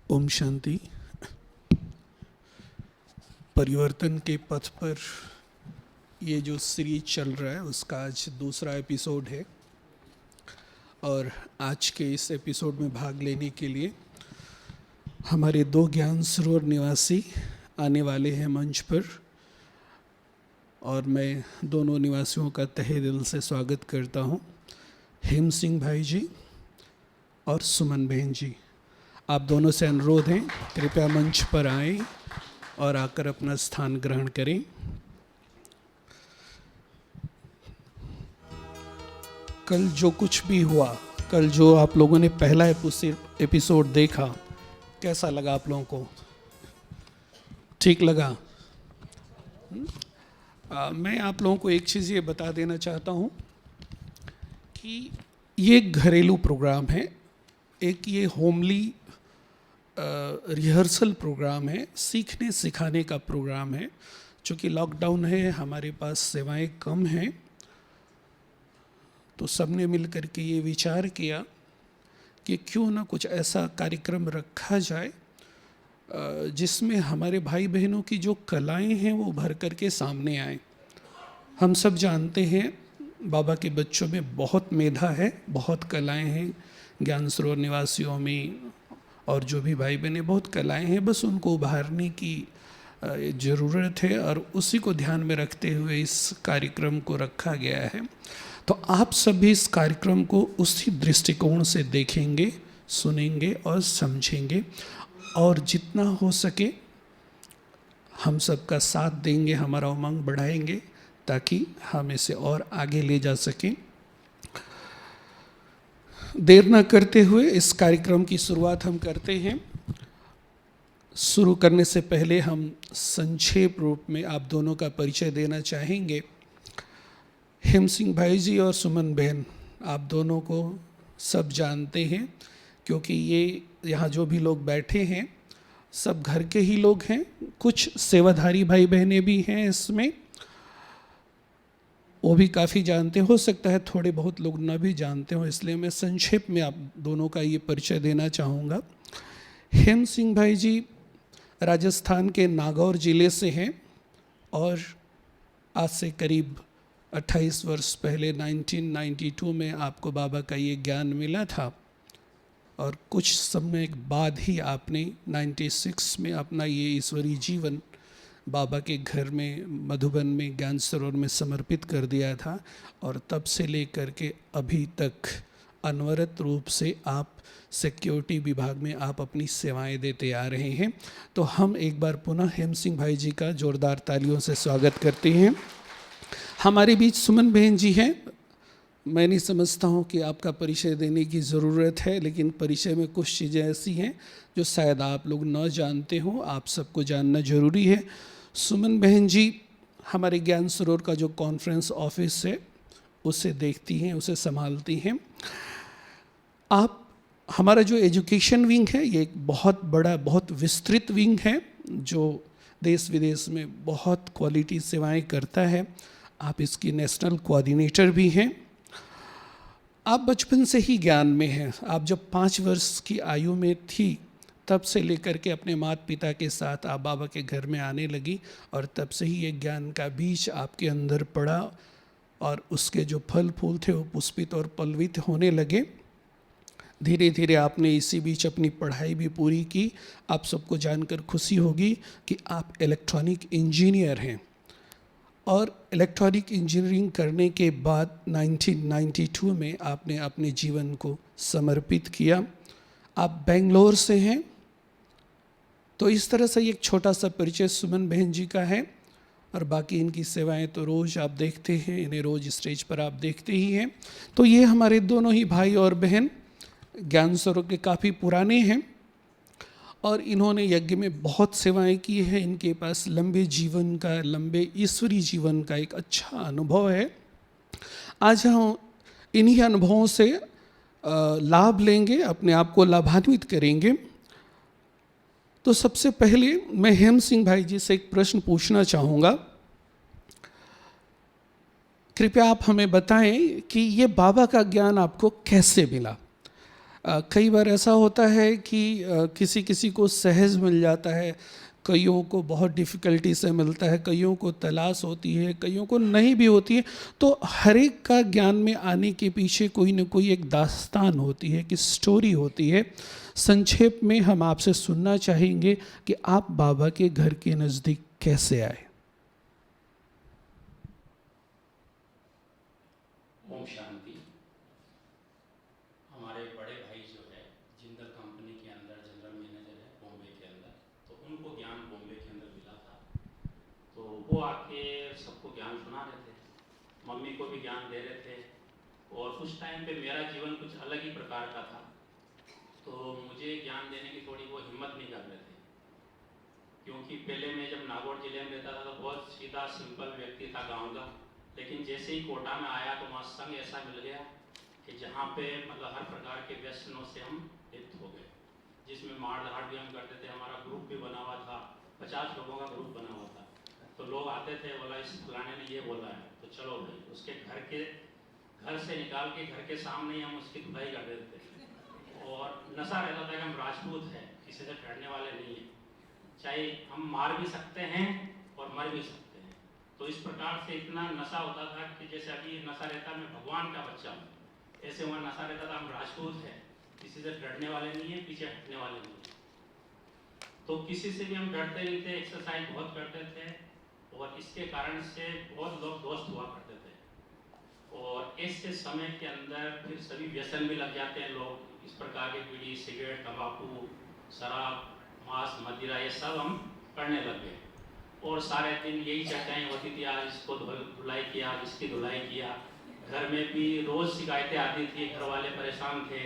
ओम शांति। परिवर्तन के पथ पर ये जो सीरीज चल रहा है उसका आज दूसरा एपिसोड है और आज के इस एपिसोड में भाग लेने के लिए हमारे दो ज्ञान सरोवर निवासी आने वाले हैं मंच पर और मैं दोनों निवासियों का तहे दिल से स्वागत करता हूं। हेम सिंह भाई जी और सुमन बहन जी, आप दोनों से अनुरोध है कृपया मंच पर आएं और आकर अपना स्थान ग्रहण करें। कल जो कुछ भी हुआ, कल जो आप लोगों ने पहला एपिसोड देखा, कैसा लगा आप लोगों को? ठीक लगा? मैं आप लोगों को एक चीज़ ये बता देना चाहता हूँ कि ये एक घरेलू प्रोग्राम है, एक ये होमली रिहर्सल प्रोग्राम है, सीखने सिखाने का प्रोग्राम है। चूँकि लॉकडाउन है, हमारे पास सेवाएं कम हैं, तो सबने मिल कर के ये विचार किया कि क्यों ना कुछ ऐसा कार्यक्रम रखा जाए जिसमें हमारे भाई बहनों की जो कलाएं हैं वो भर कर के सामने आए। हम सब जानते हैं बाबा के बच्चों में बहुत मेधा है, बहुत कलाएं हैं, ज्ञान सरोवर निवासियों में और जो भी भाई बहनें बहुत कलाएं हैं, बस उनको उभारने की ज़रूरत है और उसी को ध्यान में रखते हुए इस कार्यक्रम को रखा गया है। तो आप सभी इस कार्यक्रम को उसी दृष्टिकोण से देखेंगे, सुनेंगे और समझेंगे और जितना हो सके हम सबका साथ देंगे, हमारा उमंग बढ़ाएंगे ताकि हम इसे और आगे ले जा सकें। देर न करते हुए इस कार्यक्रम की शुरुआत हम करते हैं। शुरू करने से पहले हम संक्षेप रूप में आप दोनों का परिचय देना चाहेंगे। हेम सिंह भाई जी और सुमन बहन, आप दोनों को सब जानते हैं क्योंकि ये यहाँ जो भी लोग बैठे हैं सब घर के ही लोग हैं। कुछ सेवाधारी भाई बहनें भी हैं इसमें, वो भी काफ़ी जानते हो सकता है थोड़े बहुत लोग न भी जानते हो, इसलिए मैं संक्षेप में आप दोनों का ये परिचय देना चाहूँगा। हेम सिंह भाई जी राजस्थान के नागौर ज़िले से हैं और आज से करीब 28 वर्ष पहले 1992 में आपको बाबा का ये ज्ञान मिला था और कुछ समय बाद ही आपने 96 में अपना ये ईश्वरीय जीवन बाबा के घर में मधुबन में ज्ञान सरोवर में समर्पित कर दिया था और तब से लेकर के अभी तक अनवरत रूप से आप सिक्योरिटी विभाग में आप अपनी सेवाएं देते आ रहे हैं। तो हम एक बार पुनः हेम सिंह भाई जी का जोरदार तालियों से स्वागत करते हैं। हमारे बीच सुमन बहन जी हैं। मैं नहीं समझता हूँ कि आपका परिचय देने की ज़रूरत है, लेकिन परिचय में कुछ चीज़ें ऐसी हैं जो शायद आप लोग न जानते हो, आप सबको जानना ज़रूरी है। सुमन बहन जी हमारे ज्ञान सरोवर का जो कॉन्फ्रेंस ऑफिस है उसे देखती हैं, उसे संभालती हैं। आप हमारा जो एजुकेशन विंग है ये एक बहुत बड़ा, बहुत विस्तृत विंग है जो देश विदेश में बहुत क्वालिटी सेवाएं करता है। आप इसकी नेशनल कोऑर्डिनेटर भी हैं। आप बचपन से ही ज्ञान में हैं। आप जब 5 वर्ष की आयु में थी तब से लेकर के अपने माता पिता के साथ आप बाबा के घर में आने लगी और तब से ही ये ज्ञान का बीज आपके अंदर पड़ा और उसके जो फल फूल थे वो पुष्पित और पल्लवित होने लगे। धीरे धीरे आपने इसी बीच अपनी पढ़ाई भी पूरी की। आप सबको जानकर खुशी होगी कि आप इलेक्ट्रॉनिक इंजीनियर हैं और इलेक्ट्रॉनिक इंजीनियरिंग करने के बाद 1992 में आपने अपने जीवन को समर्पित किया। आप बेंगलोर से हैं। तो इस तरह से एक छोटा सा परिचय सुमन बहन जी का है और बाकी इनकी सेवाएं तो रोज़ आप देखते हैं, इन्हें रोज़ स्टेज पर आप देखते ही हैं। तो ये हमारे दोनों ही भाई और बहन ज्ञान सरोवर के काफ़ी पुराने हैं और इन्होंने यज्ञ में बहुत सेवाएं की हैं। इनके पास लंबे जीवन का, लंबे ईश्वरीय जीवन का एक अच्छा अनुभव है। आज हम इन्हीं अनुभवों से लाभ लेंगे, अपने आप को लाभान्वित करेंगे। तो सबसे पहले मैं हेम सिंह भाई जी से एक प्रश्न पूछना चाहूँगा। कृपया आप हमें बताएं कि ये बाबा का ज्ञान आपको कैसे मिला। कई बार ऐसा होता है कि किसी किसी को सहज मिल जाता है, कईयों को बहुत डिफ़िकल्टी से मिलता है, कईयों को तलाश होती है, कईयों को नहीं भी होती है। तो हर एक का ज्ञान में आने के पीछे कोई न कोई एक दास्तान होती है, कि स्टोरी होती है। संक्षेप में हम आपसे सुनना चाहेंगे कि आप बाबा के घर के नज़दीक कैसे आए। ओम शांति। हमारे बड़े भाई जो है जिंदल कंपनी के अंदर जनरल मैनेजर है बॉम्बे के अंदर, तो उनको ज्ञान बॉम्बे के अंदर मिला था। तो वो आके सबको ज्ञान सुना रहे थे, मम्मी को भी ज्ञान दे रहे थे। और उस टाइम पे मेरा जीवन कुछ अलग ही प्रकार का था, तो मुझे ज्ञान देने की थोड़ी वो हिम्मत नहीं कर रहे थे, क्योंकि पहले मैं जब नागौर जिले में रहता था तो बहुत सीधा सिंपल व्यक्ति था गाँव का। लेकिन जैसे ही कोटा में आया तो वहाँ संघ ऐसा मिल गया कि जहाँ पे मतलब हर प्रकार के व्यसनों से हम लिप्त हो गए, जिसमें मार धाड़ भी हम करते थे। हमारा ग्रुप भी बना हुआ था, 50 लोगों का ग्रुप बना हुआ था। तो लोग आते थे, बोला इस फलाने ने ये बोला है तो चलो भाई, उसके घर से निकाल के घर के सामने ही हम उसकी धुलाई कर देते थे। और नशा रहता था कि हम राजपूत हैं, किसी से डरने वाले नहीं हैं, चाहे हम मार भी सकते हैं और मर भी सकते हैं। तो इस प्रकार से इतना नशा होता था कि जैसे अभी नशा रहता मैं भगवान का बच्चा हूँ, ऐसे वहाँ नशा रहता था हम राजपूत हैं, किसी से डरने वाले नहीं है, पीछे हटने वाले नहीं है। तो किसी से भी हम डरते नहीं थे, एक्सरसाइज बहुत करते थे, और इसके कारण से बहुत लोग दोस्त हुआ करते थे। और ऐसे समय के अंदर फिर सभी व्यसन भी लग जाते हैं लोग, इस प्रकार के बीड़ी, सिगरेट, तंबाकू, शराब, मांस, मदिरा, ये सब हम करने लग गए। और सारे दिन यही चर्चाएं होती थी, आज इसको धुलाई किया, आज इसकी धुलाई किया। घर में भी रोज शिकायतें आती थी, घर वाले परेशान थे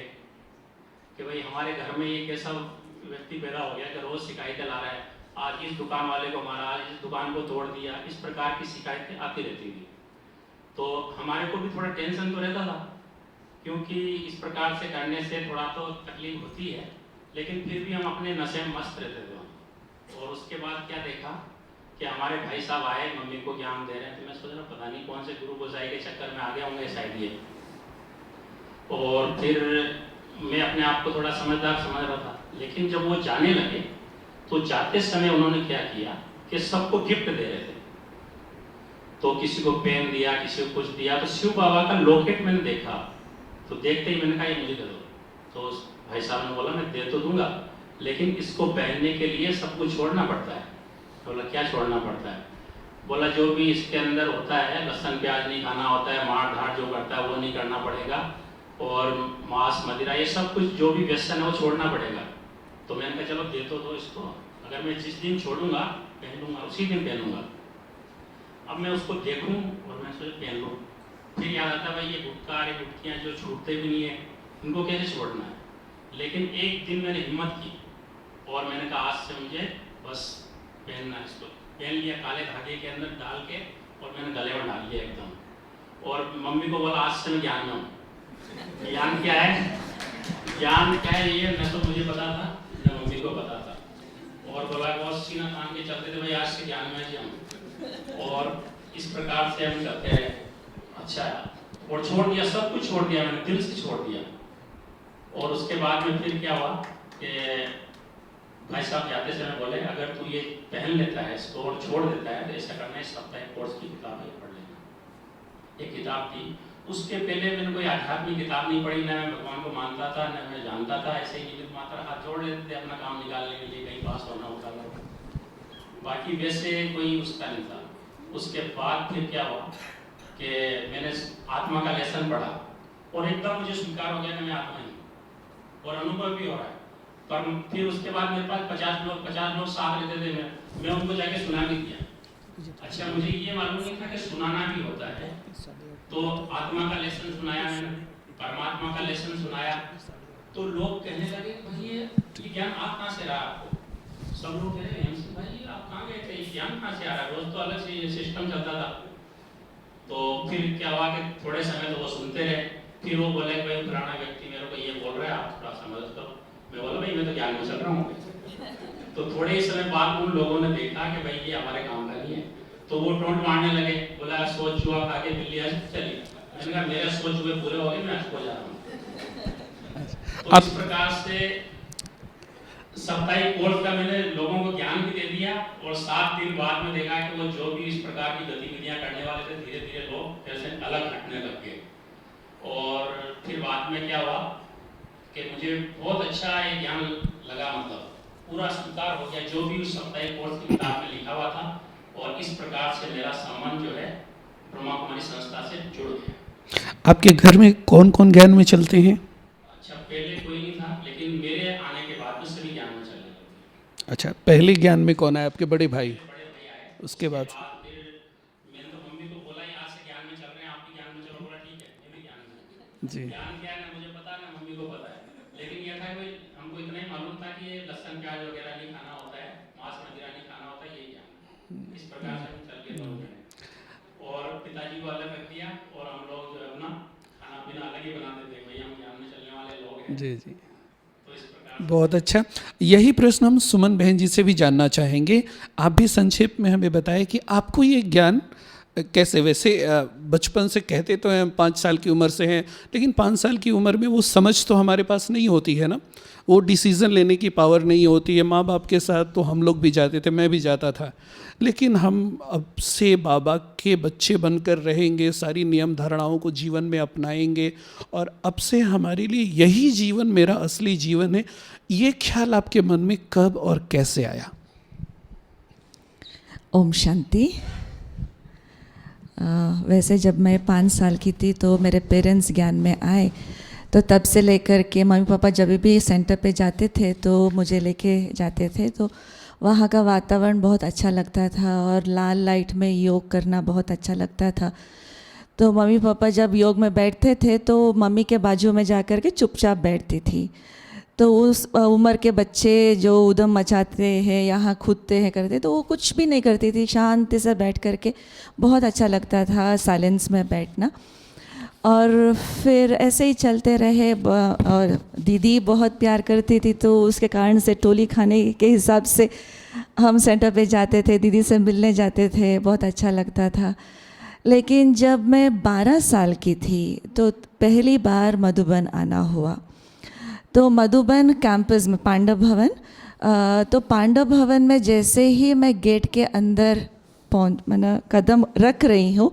कि भाई हमारे घर में ये कैसा व्यक्ति पैदा हो गया कि रोज शिकायतें ला रहा है, आज इस दुकान वाले को मारा, आज इस दुकान को तोड़ दिया। इस प्रकार की शिकायतें आती रहती थी। तो हमारे को भी थोड़ा टेंशन तो रहता था, क्योंकि इस प्रकार से करने से थोड़ा तो तकलीफ होती है, लेकिन फिर भी हम अपने नशे में मस्त रहते थे। और उसके बाद क्या देखा कि हमारे भाई साहब आए, मम्मी को ज्ञान दे रहे हैं। तो मैं सोच रहा पता नहीं कौन से गुरु गोसाई के चक्कर में आ गया होंगे शायद ये। और फिर मैं अपने आप को थोड़ा समझदार समझ रहा था। लेकिन जब वो जाने लगे तो जाते समय उन्होंने क्या किया कि सबको गिफ्ट दे रहे थे। तो किसी को पेन दिया, किसी को कुछ दिया। तो शिव बाबा का लॉकेट मैंने देखा, तो देखते ही मैंने कहा ये मुझे दे दो। तो भाई साहब ने बोला मैं दे तो दूंगा, लेकिन इसको पहनने के लिए सब कुछ छोड़ना पड़ता है। बोला क्या छोड़ना पड़ता है? बोला जो भी इसके अंदर होता है, लहसुन प्याज नहीं खाना होता है, मार धाड़ जो करता है वो नहीं करना पड़ेगा, और मांस मदिरा ये सब कुछ जो भी व्यसन है वो छोड़ना पड़ेगा। तो मैंने कहा चलो दे तो दो इसको, अगर मैं जिस दिन छोड़ूंगा पहन लूंगा, उसी दिन पहनूंगा। अब मैं उसको देखूं और मैं सोच पहन लूँ। फिर याद आता भाई ये गुटखा, ये गुटखियाँ जो छूटते भी नहीं है, इनको कैसे छोड़ना है। लेकिन एक दिन मैंने हिम्मत की और मैंने कहा आज से मुझे बस पहनना है। इसको पहन लिया, काले धागे के अंदर डाल के, और मैंने गले में डाल लिया एकदम। और मम्मी को बोला आज से मैं ज्ञान में हूँ। ज्ञान क्या है, ज्ञान क्या है ये न तो मुझे पता था न मम्मी को पता था। और बोला बहुत सीना तान के चलते थे भाई आज से ज्ञान में जी हम। और इस प्रकार से हम चलते रहे। अच्छा, और छोड़ दिया, सब कुछ छोड़ दिया मैंने, दिल से छोड़ दिया। और उसके बाद में फिर क्या हुआ कि भाई साहब जाते समय बोले अगर तू ये पहन लेता है इसको और छोड़ देता है तो ऐसा करना है, साप्ताहिक कोर्स की किताब है पढ़ लेना। एक किताब थी, उसके पहले मैंने कोई आध्यात्मिक किताब नहीं पढ़ी, ना मैं भगवान को मानता था न मैं जानता था। ऐसे ही निमित्त मात्रा हाथ जोड़ लेते थे अपना काम निकालने के लिए, कहीं पास होना होता था, बाकी वैसे कोई उसका नहीं था। उसके बाद फिर क्या हुआ कि मैंने आत्मा का लेसन पढ़ा और एकदम मुझे स्वीकार हो गया कि मैं आत्मा ही हूँ, और अनुभव भी हो रहा है। पर फिर उसके बाद मेरे पास 50 लोग साथ रहते थे, मैं उनको जाके सुना भी दिया। अच्छा, मुझे ये मालूम नहीं था कि सुनाना भी होता है। तो आत्मा का लेसन सुनाया मैंने, परमात्मा का लेसन सुनाया, तो लोग कहने लगे भाई ये ज्ञान आप कहाँ से रहा आपको? सब लोग कह रहे हैं भाई आप कहाँ गए थे, ये ज्ञान कहाँ से आ रहा है? रोज तो अलग से ये सिस्टम चलता था। तो फिर क्या हुआ कि थोड़े समय तो वो सुनते रहे। फिर वो बोले भाई पुराना व्यक्ति मेरे को ये बोल रहा है, आप थोड़ा सा मदद करो। मैं बोला भाई मैं तो ज्ञान में चल रहा हूँ। तो थोड़े ही समय बाद उन लोगों ने देखा कि भाई ये हमारे काम का नहीं है, तो वो टोंट मारने लगे। बोला सोच चुहा खा के बिल्ली आज चली। मैंने कहा मेरे सोच हुए पूरे हो गए, मैं आज को जा रहा हूँ। तो इस प्रकार से साप्ताहिक कोर्स का मैंने लोगों को ज्ञान भी दे दिया और 7 दिन बाद में देखा कि वो जो भी इस प्रकार की गतिविधियां करने वाले थे धीरे धीरे लोग ऐसे अलग हटने लग गए। और फिर बाद में क्या हुआ कि मुझे बहुत अच्छा ये ज्ञान लगा, मतलब पूरा स्वीकार हो गया जो भी उस साप्ताहिक कोर्स की किताब में लिखा हुआ था। और इस प्रकार से मेरा संबंध जो है ब्रह्मा कुमारी संस्था से जुड़ गया। आपके घर में कौन कौन ज्ञान में चलते हैं? अच्छा, पहले कोई नहीं था, लेकिन मेरे आने के बाद में सभी ज्ञान में चलने लगे। अच्छा, पहले ज्ञान में कौन आया? आपके बड़े भाई? बड़े भाई आए, उसके बाद फिर मैंने तो मम्मी को बोला यहाँ से ज्ञान में चल रहे हैं, आप भी ज्ञान में चलो। बोला ठीक है, मैं भी ज्ञान में। जी। ज्ञान क्या है ना मुझे पता है ना मम्मी को पता है, लेकिन यह था कि हमको इतना ही मालूम था कि ये लहसुन प्याज वगैरह नहीं खाना होता है, मांस वगैरह नहीं खाना होता है, ये ज्ञान। इस प्रकार से हम चल के दोनों ने और पिताजी को अलग रख दिया और हम लोग जो है अपना खाना पीना अलग ही बनाते थे। भैया हम ज्ञान में चलने वाले लोग हैं। जी जी, तो इस प्रकार बहुत अच्छा। यही प्रश्न हम सुमन बहन जी से भी जानना चाहेंगे। आप भी संक्षेप में हमें बताएं कि आपको ये ज्ञान कैसे, वैसे बचपन से कहते तो हैं 5 साल की उम्र से हैं, लेकिन 5 साल की उम्र में वो समझ तो हमारे पास नहीं होती है ना, वो डिसीज़न लेने की पावर नहीं होती है। माँ बाप के साथ तो हम लोग भी जाते थे, मैं भी जाता था, लेकिन हम अब से बाबा के बच्चे बनकर रहेंगे, सारी नियम धारणाओं को जीवन में अपनाएंगे और अब से हमारे लिए यही जीवन मेरा असली जीवन है। ये ख्याल आपके मन में कब और कैसे आया? ओम शांति। वैसे जब मैं 5 साल की थी तो मेरे पेरेंट्स ज्ञान में आए, तो तब से लेकर के मम्मी पापा जब भी सेंटर पे जाते थे तो मुझे लेके जाते थे, तो वहाँ का वातावरण बहुत अच्छा लगता था और लाल लाइट में योग करना बहुत अच्छा लगता था। तो मम्मी पापा जब योग में बैठते थे तो मम्मी के बाजू में जा कर के चुपचाप बैठती थी। तो उस उम्र के बच्चे जो उधम मचाते हैं, यहाँ कूदते हैं करते, तो वो कुछ भी नहीं करती थी, शांति से बैठ कर के बहुत अच्छा लगता था साइलेंस में बैठना। और फिर ऐसे ही चलते रहे और दीदी बहुत प्यार करती थी, तो उसके कारण से टोली खाने के हिसाब से हम सेंटर पे जाते थे, दीदी से मिलने जाते थे, बहुत अच्छा लगता था। लेकिन जब मैं 12 साल की थी तो पहली बार मधुबन आना हुआ। तो मधुबन कैंपस में पांडव भवन, तो पांडव भवन में जैसे ही मैं गेट के अंदर मैंने कदम रख रही हूँ,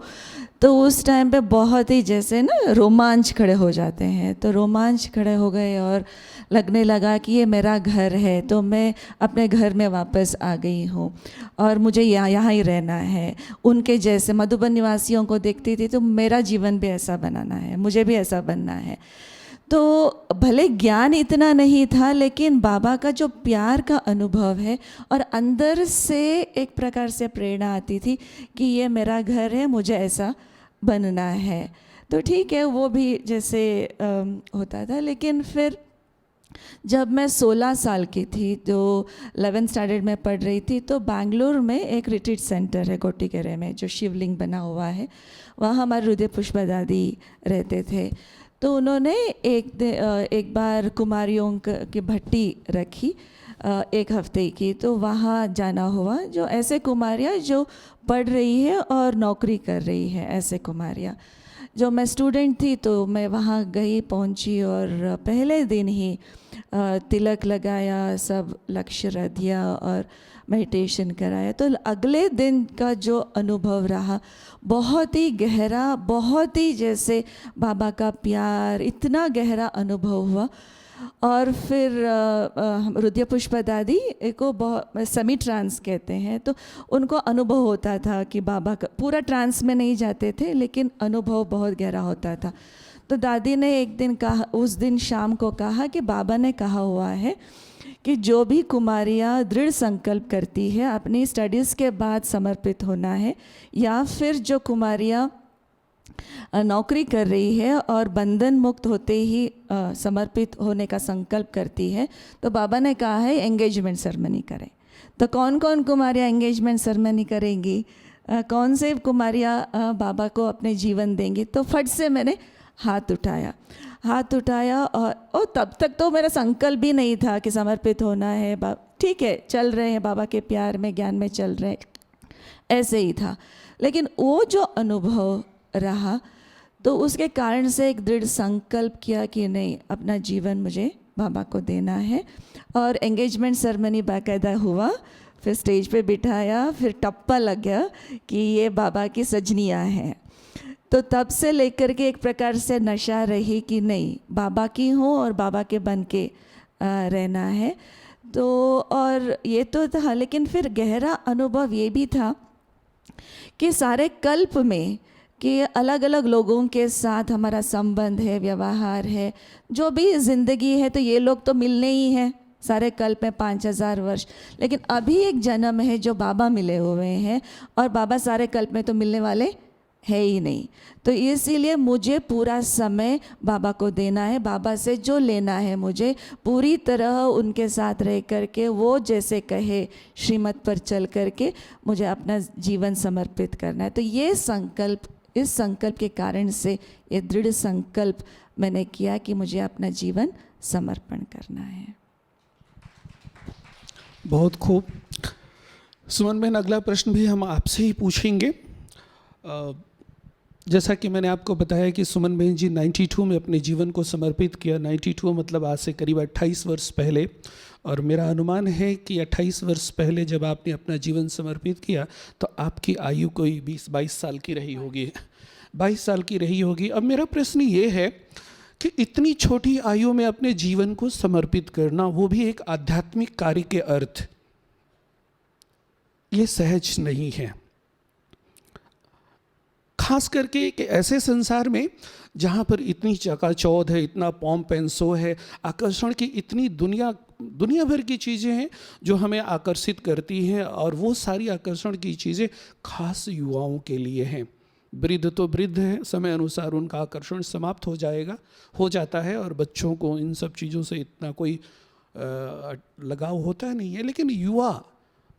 तो उस टाइम पे बहुत ही जैसे ना रोमांच खड़े हो जाते हैं, तो रोमांच खड़े हो गए और लगने लगा कि ये मेरा घर है। तो मैं अपने घर में वापस आ गई हूँ और मुझे यहाँ ही रहना है। उनके जैसे मधुबन निवासियों को देखती थी तो मेरा जीवन भी ऐसा बनाना है, मुझे भी ऐसा बनना है। तो भले ज्ञान इतना नहीं था, लेकिन बाबा का जो प्यार का अनुभव है और अंदर से एक प्रकार से प्रेरणा आती थी कि ये मेरा घर है, मुझे ऐसा बनना है। तो ठीक है, वो भी जैसे होता था। लेकिन फिर जब मैं 16 साल की थी, जो 11th स्टैंडर्ड में पढ़ रही थी, तो बैंगलोर में एक रिट्रीट सेंटर है कोटिकेरे में, जो शिवलिंग बना हुआ है, वहाँ हमारे हृदय पुष्पा दादी रहते थे। तो उन्होंने एक बार कुमारियों की भट्टी रखी 1 हफ्ते की, तो वहाँ जाना हुआ। जो ऐसे कुमारियाँ जो पढ़ रही है और नौकरी कर रही है, ऐसे कुमारियाँ। जो मैं स्टूडेंट थी तो मैं वहाँ गई, पहुँची और पहले दिन ही तिलक लगाया, सब लक्ष्य रख दिया और मेडिटेशन कराया। तो अगले दिन का जो अनुभव रहा बहुत ही गहरा, बहुत ही जैसे बाबा का प्यार, इतना गहरा अनुभव हुआ। और फिर हृदय पुष्पा दादी को बहुत सेमी ट्रांस कहते हैं, तो उनको अनुभव होता था कि बाबा का पूरा ट्रांस में नहीं जाते थे, लेकिन अनुभव बहुत गहरा होता था। तो दादी ने एक दिन कहा, उस दिन शाम को कहा कि बाबा ने कहा हुआ है कि जो भी कुमारियाँ दृढ़ संकल्प करती है अपनी स्टडीज़ के बाद समर्पित होना है, या फिर जो कुमारियाँ नौकरी कर रही है और बंधन मुक्त होते ही समर्पित होने का संकल्प करती है, तो बाबा ने कहा है एंगेजमेंट सेरेमनी करें। तो कौन कौन कुमारियाँ एंगेजमेंट सेरेमनी करेंगी, कौन से कुमारियाँ बाबा को अपने जीवन देंगी? तो फट से मैंने हाथ उठाया और तब तक तो मेरा संकल्प भी नहीं था कि समर्पित होना है। ठीक है, चल रहे हैं बाबा के प्यार में, ज्ञान में चल रहे, ऐसे ही था। लेकिन वो जो अनुभव रहा, तो उसके कारण से एक दृढ़ संकल्प किया कि नहीं, अपना जीवन मुझे बाबा को देना है। और एंगेजमेंट सेरेमनी बाकायदा हुआ, फिर स्टेज पे बिठाया, फिर टप्पा लग गया कि ये बाबा की सजनियाँ हैं। तो तब से लेकर के एक प्रकार से नशा रही कि नहीं, बाबा की हूँ और बाबा के बन के रहना है। तो और ये तो था, लेकिन फिर गहरा अनुभव ये भी था कि सारे कल्प में कि अलग अलग लोगों के साथ हमारा संबंध है, व्यवहार है, जो भी ज़िंदगी है, तो ये लोग तो मिलने ही हैं सारे कल्प में 5000 वर्ष। लेकिन अभी एक जन्म है जो बाबा मिले हुए हैं, और बाबा सारे कल्प में तो मिलने वाले है ही नहीं। तो इसीलिए मुझे पूरा समय बाबा को देना है, बाबा से जो लेना है मुझे पूरी तरह उनके साथ रह करके, वो जैसे कहे श्रीमत पर चल करके मुझे अपना जीवन समर्पित करना है। तो ये संकल्प, इस संकल्प के कारण से ये दृढ़ संकल्प मैंने किया कि मुझे अपना जीवन समर्पण करना है। बहुत खूब। सुमन बहन, अगला प्रश्न भी हम आपसे ही पूछेंगे। जैसा कि मैंने आपको बताया कि सुमन बहन जी 92 में अपने जीवन को समर्पित किया। 92 मतलब आज से करीब 28 वर्ष पहले, और मेरा अनुमान है कि 28 वर्ष पहले जब आपने अपना जीवन समर्पित किया तो आपकी आयु कोई 20-22 साल की रही होगी, 22 साल की रही होगी। अब मेरा प्रश्न ये है कि इतनी छोटी आयु में अपने जीवन को समर्पित करना, वो भी एक आध्यात्मिक कार्य के अर्थ, ये सहज नहीं है। खास करके एक ऐसे संसार में जहाँ पर इतनी चकाचौंध है, इतना पॉम्प एंड शो है, आकर्षण की इतनी दुनिया भर की चीज़ें हैं जो हमें आकर्षित करती हैं, और वो सारी आकर्षण की चीज़ें खास युवाओं के लिए हैं। वृद्ध तो वृद्ध हैं, समय अनुसार उनका आकर्षण समाप्त हो जाता है, और बच्चों को इन सब चीज़ों से इतना कोई लगाव होता नहीं है। लेकिन युवा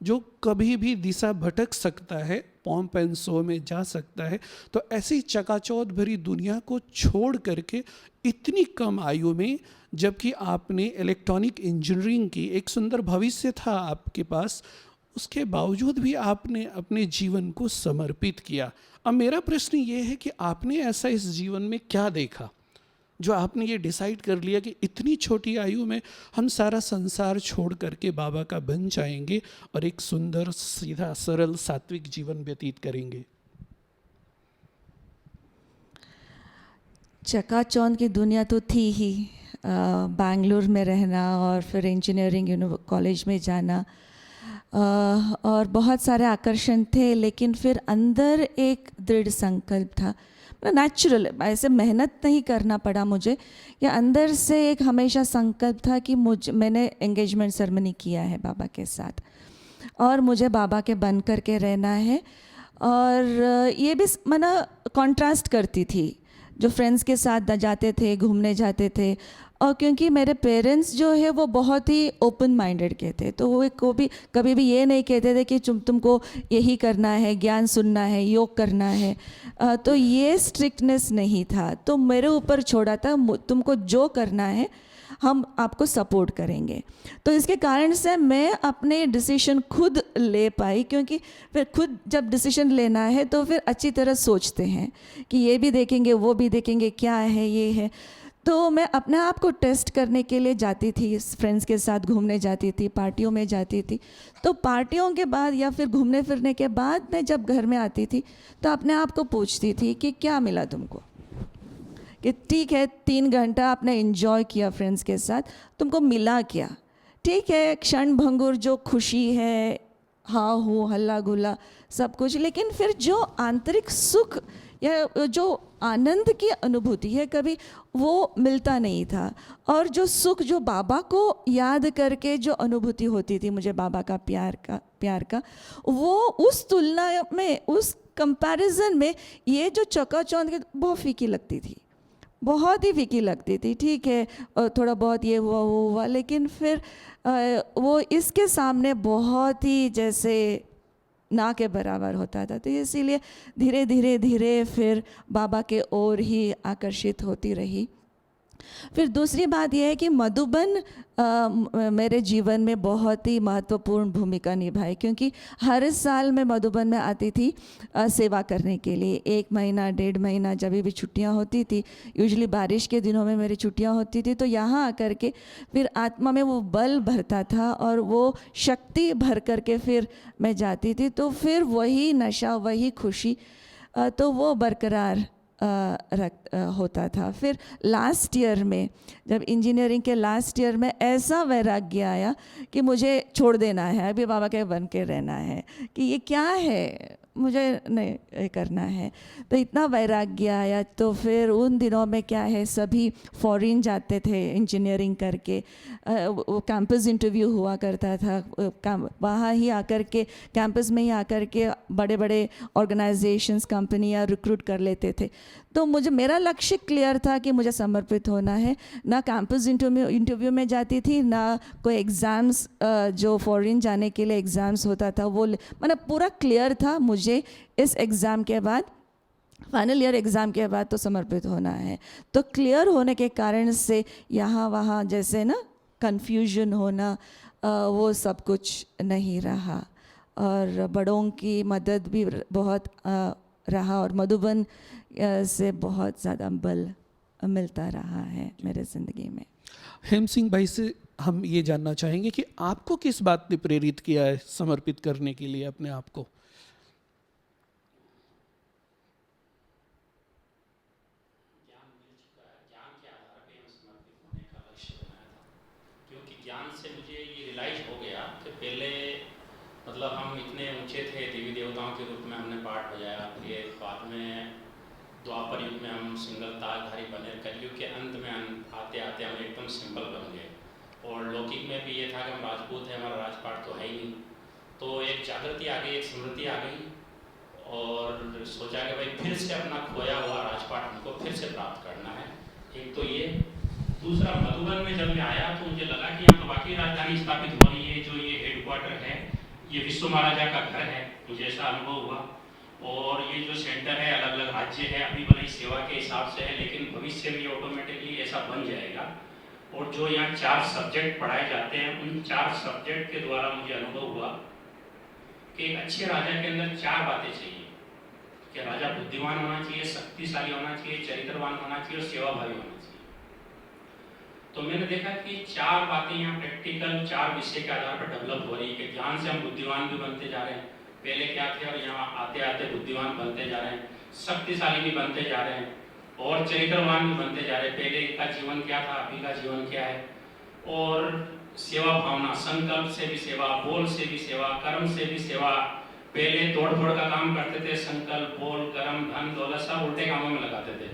जो कभी भी दिशा भटक सकता है, पॉम्प एंड शो में जा सकता है, तो ऐसी चकाचौंध भरी दुनिया को छोड़ करके इतनी कम आयु में, जबकि आपने इलेक्ट्रॉनिक इंजीनियरिंग की, एक सुंदर भविष्य था आपके पास, उसके बावजूद भी आपने अपने जीवन को समर्पित किया। अब मेरा प्रश्न ये है कि आपने ऐसा इस जीवन में क्या देखा जो आपने ये डिसाइड कर लिया कि इतनी छोटी आयु में हम सारा संसार छोड़ करके बाबा का बन जाएंगे और एक सुंदर, सीधा, सरल, सात्विक जीवन व्यतीत करेंगे? चकाचौंध की दुनिया तो थी ही, बैंगलोर में रहना और फिर इंजीनियरिंग कॉलेज में जाना, और बहुत सारे आकर्षण थे, लेकिन फिर अंदर एक दृढ़ संकल्प था, नेचुरल, ऐसे मेहनत नहीं करना पड़ा मुझे, या अंदर से एक हमेशा संकल्प था कि मैंने एंगेजमेंट सेरेमनी किया है बाबा के साथ, और मुझे बाबा के बन करके रहना है। और ये भी मना कॉन्ट्रास्ट करती थी, जो फ्रेंड्स के साथ जाते थे, घूमने जाते थे, और क्योंकि मेरे पेरेंट्स जो है वो बहुत ही ओपन माइंडेड के थे, तो वो कभी भी ये नहीं कहते थे कि तुमको यही करना है, ज्ञान सुनना है, योग करना है, तो ये स्ट्रिक्टनेस नहीं था। तो मेरे ऊपर छोड़ा था, तुमको जो करना है हम आपको सपोर्ट करेंगे। तो इसके कारण से मैं अपने डिसीजन खुद ले पाई, क्योंकि फिर खुद जब डिसीजन लेना है तो फिर अच्छी तरह सोचते हैं कि ये भी देखेंगे, वो भी देखेंगे, क्या है, ये है। तो मैं अपने आप को टेस्ट करने के लिए जाती थी, फ्रेंड्स के साथ घूमने जाती थी, पार्टियों में जाती थी। तो पार्टियों के बाद या फिर घूमने फिरने के बाद मैं जब घर में आती थी तो अपने आप को पूछती थी कि क्या मिला तुमको, कि ठीक है 3 घंटा आपने एंजॉय किया फ्रेंड्स के साथ, तुमको मिला क्या? ठीक है क्षण भंगुर जो खुशी है, हाँ हूँ, हल्ला गुल्ला सब कुछ, लेकिन फिर जो आंतरिक सुख या जो आनंद की अनुभूति है कभी वो मिलता नहीं था। और जो सुख, जो बाबा को याद करके जो अनुभूति होती थी मुझे बाबा का प्यार का, वो उस तुलना में, उस कंपैरिजन में ये जो चकाचौंध के बहुत फीकी लगती थी, बहुत ही फीकी लगती थी। ठीक है थोड़ा बहुत ये हुआ वो हुआ, लेकिन फिर वो इसके सामने बहुत ही जैसे ना के बराबर होता था। तो इसीलिए धीरे धीरे फिर बाबा के ओर ही आकर्षित होती रही। फिर दूसरी बात यह है कि मधुबन मेरे जीवन में बहुत ही महत्वपूर्ण भूमिका निभाई, क्योंकि हर साल मैं मधुबन में आती थी सेवा करने के लिए। 1 महीना 1.5 महीना जब भी छुट्टियां होती थी, यूजुअली बारिश के दिनों में मेरी छुट्टियां होती थी, तो यहाँ आकर के फिर आत्मा में वो बल भरता था और वो शक्ति भर करके फिर मैं जाती थी। तो फिर वही नशा, वही खुशी तो वो बरकरार होता था। फिर लास्ट ईयर में, जब इंजीनियरिंग के लास्ट ईयर में ऐसा वैराग्य आया कि मुझे छोड़ देना है, अभी बाबा के बन के रहना है, कि ये क्या है, मुझे नहीं करना है। तो इतना वैराग्य आया। तो फिर उन दिनों में क्या है, सभी फॉरेन जाते थे इंजीनियरिंग करके, वो कैंपस इंटरव्यू हुआ करता था, वहाँ ही आकर के, कैंपस में ही आकर के बड़े बड़े ऑर्गेनाइजेशंस, कंपनियाँ रिक्रूट कर लेते थे। तो मुझे, मेरा लक्ष्य क्लियर था कि मुझे समर्पित होना है। ना कैंपस इंटरव्यू में जाती थी, ना कोई एग्ज़ाम्स, जो फॉरेन जाने के लिए एग्ज़ाम्स होता था वो, मतलब पूरा क्लियर था मुझे इस एग्ज़ाम के बाद, फाइनल ईयर एग्ज़ाम के बाद तो समर्पित होना है। तो क्लियर होने के कारण से यहाँ वहाँ जैसे ना कन्फ्यूजन होना, वो सब कुछ नहीं रहा। और बड़ों की मदद भी बहुत रहा, और मधुबन से बहुत ज़्यादा बल मिलता रहा है मेरे ज़िंदगी में। हेम सिंह भाई से हम ये जानना चाहेंगे कि आपको किस बात ने प्रेरित किया है समर्पित करने के लिए अपने आप को? ज्ञान मिल चुका है, ज्ञान के आधार पे हम समर्पित होने का लक्ष्य बनाया था। क्योंकि ज्ञान से मुझे ये रियलाइज हो गया कि पहले मतलब हम इतने ऊंचे थे, देवी देवताओं के रूप में हमने पाठ बजाया, फिर बाद में द्वापर युग में हम सिंगल ताजधारी बने, कलयुग के अंत में आते आते हम एकदम सिंपल बन गए। और लौकिक में भी ये था कि हम राजपूत हैं, हमारा राजपाट तो है ही नहीं। तो एक जागृति आ गई, एक स्मृति आ गई, और सोचा कि भाई फिर से अपना खोया हुआ राजपाट हमको फिर से प्राप्त करना है। एक तो ये, दूसरा मधुबन में जब मैं आया तो मुझे लगा कि यहाँ तो वाकई राजधानी स्थापित हो रही है, जो ये हेडक्वार्टर है, ये विश्व महाराजा का घर है, मुझे ऐसा अनुभव हुआ। और ये जो सेंटर है, अलग अलग राज्य है, अभी भले सेवा के हिसाब से है, लेकिन भविष्य में ऑटोमेटिकली ऐसा बन जाएगा। और जो यहाँ 4 सब्जेक्ट पढ़ाए जाते हैं, उन 4 सब्जेक्ट के द्वारा मुझे अनुभव हुआ कि एक अच्छे राजा के अंदर 4 बातें चाहिए कि राजा बुद्धिमान होना चाहिए, शक्तिशाली होना चाहिए, चरित्रवान होना चाहिए और सेवाभावी होना चाहिए। तो मैंने देखा कि 4 बातें यहाँ प्रैक्टिकल 4 विषय के आधार पर डेवलप हो रही है कि ज्ञान से हम बुद्धिमान भी बनते जा रहे हैं, पहले क्या थे और यहाँ आते आते बुद्धिमान बनते जा रहे हैं, शक्तिशाली भी बनते जा रहे हैं और चरित्रवान भी बनते जा रहे हैं। पहले का जीवन क्या था, अभी का जीवन क्या है। और सेवा भावना, संकल्प से भी सेवा, बोल से भी सेवा, कर्म से भी सेवा। पहले तोड़ फोड़ का काम करते थे, संकल्प, बोल, कर्म, धन, दौलत सब उल्टे कामों में लगाते थे।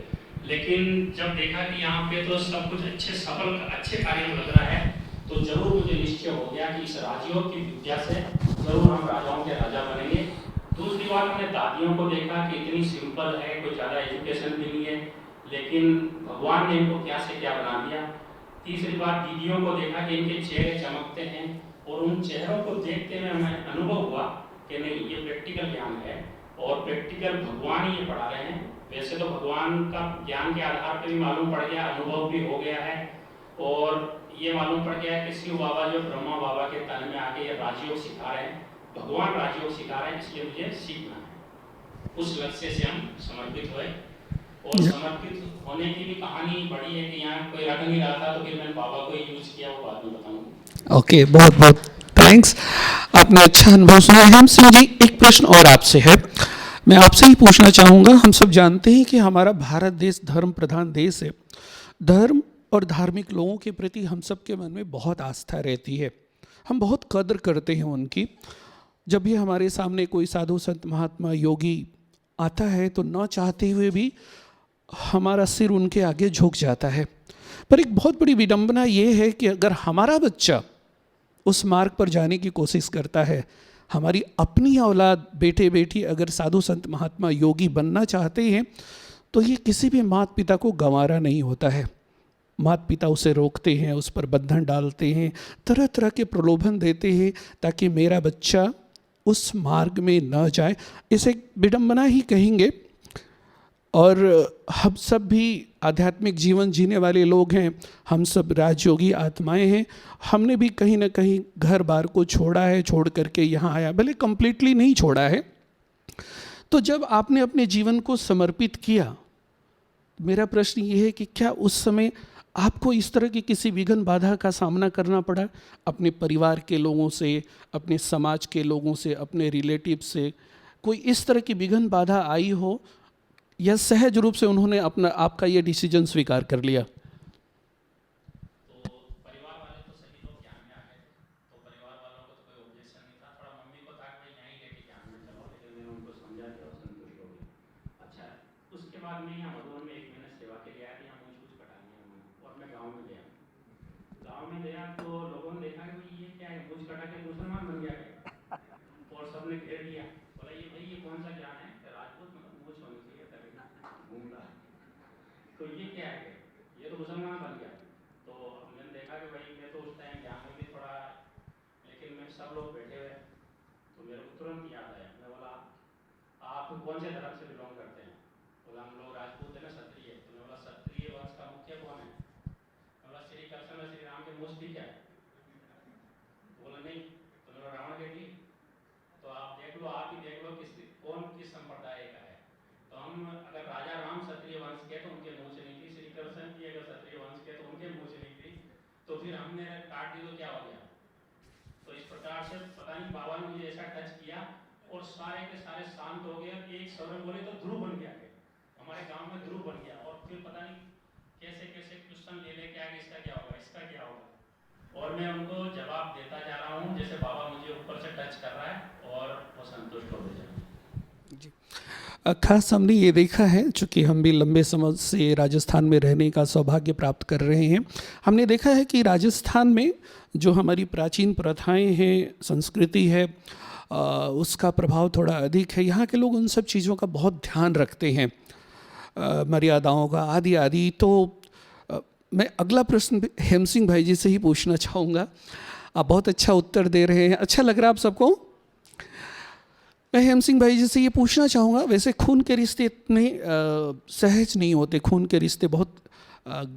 लेकिन जब देखा कि यहाँ पे तो सब कुछ अच्छे कार्य में लग रहा है, तो जरूर मुझे निश्चय हो गया कि इस राजयोग की विद्या से जरूर हम राजाओं के राजा बनेंगे। दूसरी बात, हमने दादियों को देखा कि इतनी सिंपल है, कोई ज़्यादा एजुकेशन भी नहीं है, लेकिन भगवान ने इनको क्या से क्या बना दिया। तीसरी बात, दीदियों को देखा कि इनके चेहरे चमकते हैं, और उन चेहरों को देखते हुए हमें अनुभव हुआ कि नहीं, ये प्रैक्टिकल ज्ञान है और प्रैक्टिकल भगवान ही ये पढ़ा रहे हैं। वैसे तो भगवान का ज्ञान के आधार पर भी मालूम पड़ गया, अनुभव भी हो गया है, और ये मालूम पड़ गया कि शिव बाबा जो ब्रह्मा बाबा के तन में आके ये राजयोग सिखा रहे हैं, भगवान राजयोग सिखा रहे हैं, इसलिए मुझे सीखना है। उस लक्ष्य से हम समर्पित हुए, और समर्पित होने की भी कहानी बड़ी है कि यहाँ कोई रख नहीं रहा था, तो फिर मैंने बाबा को यूज किया, वो बाद में बताऊंगा। ओके, बहुत बहुत थैंक्स, आपने अच्छा अनुभव सुना। हेम सिंह जी, एक प्रश्न और आपसे है, मैं आपसे ही पूछना चाहूँगा। हम सब जानते हैं कि हमारा भारत देश धर्म प्रधान देश है। धर्म और धार्मिक लोगों के प्रति हम सब के मन में बहुत आस्था रहती है, हम बहुत कद्र करते हैं उनकी। जब भी हमारे सामने कोई साधु संत महात्मा योगी आता है तो न चाहते हुए भी हमारा सिर उनके आगे झुक जाता है। पर एक बहुत बड़ी विडंबना ये है कि अगर हमारा बच्चा उस मार्ग पर जाने की कोशिश करता है, हमारी अपनी औलाद बेटे बेटी अगर साधु संत महात्मा योगी बनना चाहते हैं, तो ये किसी भी माता पिता को गंवारा नहीं होता है। माता पिता उसे रोकते हैं, उस पर बंधन डालते हैं, तरह तरह के प्रलोभन देते हैं ताकि मेरा बच्चा उस मार्ग में न जाए। इसे विडंबना ही कहेंगे। और हम सब भी आध्यात्मिक जीवन जीने वाले लोग हैं, हम सब राजयोगी आत्माएं हैं। हमने भी कहीं ना कहीं घर बार को छोड़ा है, छोड़ करके यहाँ आया, भले कंप्लीटली नहीं छोड़ा है। तो जब आपने अपने जीवन को समर्पित किया, मेरा प्रश्न ये है कि क्या उस समय आपको इस तरह की किसी विघ्न बाधा का सामना करना पड़ा? अपने परिवार के लोगों से, अपने समाज के लोगों से, अपने रिलेटिव से कोई इस तरह की विघ्न बाधा आई हो, या सहज रूप से उन्होंने अपना आपका ये डिसीजन स्वीकार कर लिया? तो परिवार वाले तो सभी लोग ज्ञान में आ गए थे, तो परिवार वालों को तो कोई ऑब्जेक्शन नहीं था। थोड़ा मम्मी को था कि भाई यहीं लेके ज्ञान में चलो, लेकिन मैंने उनको समझा दिया और संतुष्ट हो गए। अच्छा, उसके बाद मैं यहाँ मधुबन में 1 महीने सेवा के लिए आया, यहाँ मुझे कुछ कटानी है और मैं गाँव में गया। गाँव में गया तो लोगों ने देखा कि भाई ये क्या है, मुझ कटा के मुसलमान बन गया है। और सबने घेर लिया, बोला ये भाई ये कौन सा ज्ञान है, राजपूत मतलब मुझ होनी चाहिए तभी घूम रहा है, तो ये क्या है, ये तो मुसलमान बन गया। तो हमने देखा कि भाई मैं तो उस टाइम ज्ञान में भी थोड़ा, लेकिन मैं सब लोग बैठे हुए, तो मेरे को तुरंत याद आया। मैं बोला आप कौन से धर्म से बिलोंग करते हैं? बोला हम लोग राजपूत है ना, क्षत्रिय। तो मैं बोला क्षत्रिय वंश का मुखिया कौन है? मैं बोला श्री कृष्ण और श्री राम के मूछ ठीक है? बोला नहीं। तो मैं बोला रावण के लिए। तो आप देख लो, आप ही देख लो कौन किस संप्रदाय का है। तो हम अगर राजा राम क्षत्रिय वंश के तो उनके मुँह से नहीं थी, श्री कृष्ण की अगर क्षत्रिय वंश के तो उनके मुँह से नहीं थी, तो फिर हमने काट दी तो क्या हो गया? तो इस प्रकार से पता नहीं बाबा ने मुझे ऐसा टच किया और सारे के सारे शांत हो गए। एक शब्द बोले तो ध्रुव बन गया, हमारे गांव में ध्रुव बन गया। और फिर पता नहीं कैसे कैसे क्वेश्चन ले लेके आगे, इसका क्या होगा, इसका क्या होगा, और मैं उनको जवाब देता जा रहा हूँ जैसे बाबा मुझे ऊपर से टच कर रहा है और वो संतुष्ट हो गए। खास हमने ये देखा है, चूँकि हम भी लंबे समय से राजस्थान में रहने का सौभाग्य प्राप्त कर रहे हैं, हमने देखा है कि राजस्थान में जो हमारी प्राचीन प्रथाएं हैं, संस्कृति है, उसका प्रभाव थोड़ा अधिक है। यहाँ के लोग उन सब चीज़ों का बहुत ध्यान रखते हैं, मर्यादाओं का आदि आदि। तो मैं अगला प्रश्न हेम सिंह भाई जी से ही पूछना चाहूँगा। आप बहुत अच्छा उत्तर दे रहे हैं, अच्छा लग रहा है आप सबको। मैं हेम सिंह भाई जी से ये पूछना चाहूँगा, वैसे खून के रिश्ते इतने सहज नहीं होते, खून के रिश्ते बहुत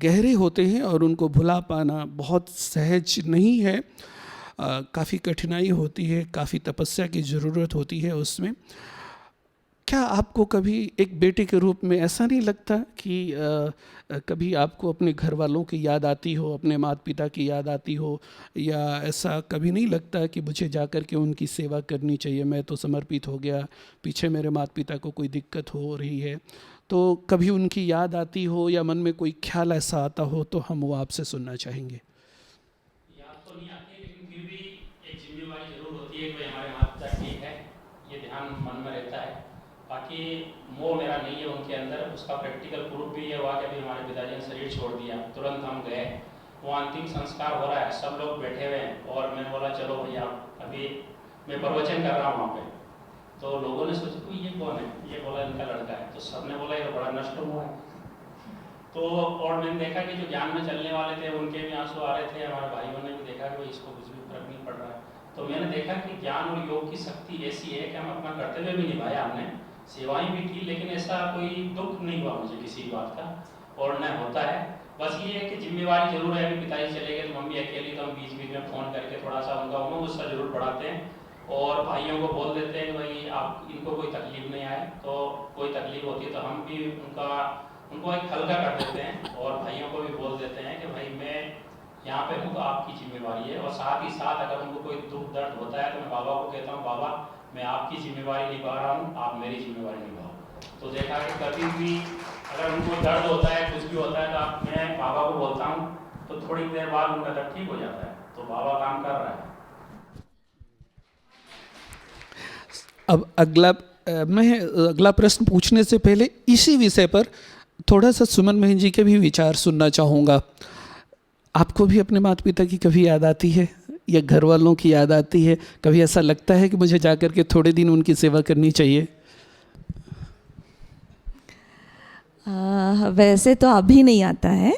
गहरे होते हैं और उनको भुला पाना बहुत सहज नहीं है। काफ़ी कठिनाई होती है, काफ़ी तपस्या की ज़रूरत होती है उसमें। क्या आपको कभी एक बेटे के रूप में ऐसा नहीं लगता कि कभी आपको अपने घर वालों की याद आती हो, अपने माता पिता की याद आती हो, या ऐसा कभी नहीं लगता कि मुझे जाकर के उनकी सेवा करनी चाहिए, मैं तो समर्पित हो गया, पीछे मेरे माता पिता को कोई दिक्कत हो रही है? तो कभी उनकी याद आती हो या मन में कोई ख्याल ऐसा आता हो तो हम वो आपसे सुनना चाहेंगे। याद तो नहीं आती, लेकिन फिर भी एक जिम्मेवारी जरूर होती है कि हमारे माता पिता ठीक है, ये ध्यान मन में रहता है। बाकी मोह मेरा नहीं है उनके अंदर, उसका प्रैक्टिकल प्रूफ भी ये हुआ कि अभी हमारे पिताजी ने शरीर छोड़ दिया, तुरंत हम गए, वो अंतिम संस्कार हो रहा है, सब लोग बैठे हुए हैं और मैं बोला चलो भैया अभी मैं प्रवचन कर रहा हूँ वहाँ पे। तो लोगों ने सोचा कि ये कौन है, ये बोला इनका लड़का है। तो सबने बोला ये तो बड़ा नष्ट हुआ है। तो और मैंने देखा कि जो ज्ञान में चलने वाले थे उनके भी आंसू आ रहे थे, हमारे भाइयों ने भी देखा कि भाई इसको कुछ भी फर्क नहीं पड़ रहा है। तो मैंने देखा कि ज्ञान और योग की शक्ति ऐसी है कि हम अपना कर्तव्य भी निभाया, हमने सेवाएं भी की, लेकिन ऐसा कोई दुख नहीं हुआ मुझे किसी बात का, और न होता है। बस ये है कि जिम्मेवारी जरूर है, अभी पिताजी चले गए तो मम्मी अकेली, तो हम बीच बीच में फ़ोन करके थोड़ा सा उनका उमंग गुस्सा जरूर बढ़ाते हैं और भाइयों को बोल देते हैं कि भाई आप इनको कोई तकलीफ नहीं आए, तो कोई तकलीफ होती है तो हम भी उनको एक हल्का कर देते हैं और भाइयों को भी बोल देते हैं कि भाई मैं यहाँ पे हूँ तो आपकी जिम्मेवारी है। और साथ ही साथ अगर उनको कोई दुख दर्द होता है तो मैं बाबा को कहता हूँ बाबा मैं आपकी जिम्मेवारी निभा रहा हूँ, आप मेरी जिम्मेवारी निभाओ। तो देखा कि कभी भी अगर उनको दर्द होता है, कुछ भी होता है, तो मैं बाबा को बोलता हूँ तो थोड़ी देर बाद उनका दर्द ठीक हो जाता है। तो बाबा काम कर रहा है। अब मैं अगला प्रश्न पूछने से पहले इसी विषय पर थोड़ा सा सुमन महन जी के भी विचार सुनना चाहूँगा। आपको भी अपने माता पिता की कभी याद आती है या घर वालों की याद आती है? कभी ऐसा लगता है कि मुझे जाकर के थोड़े दिन उनकी सेवा करनी चाहिए? वैसे तो अभी नहीं आता है,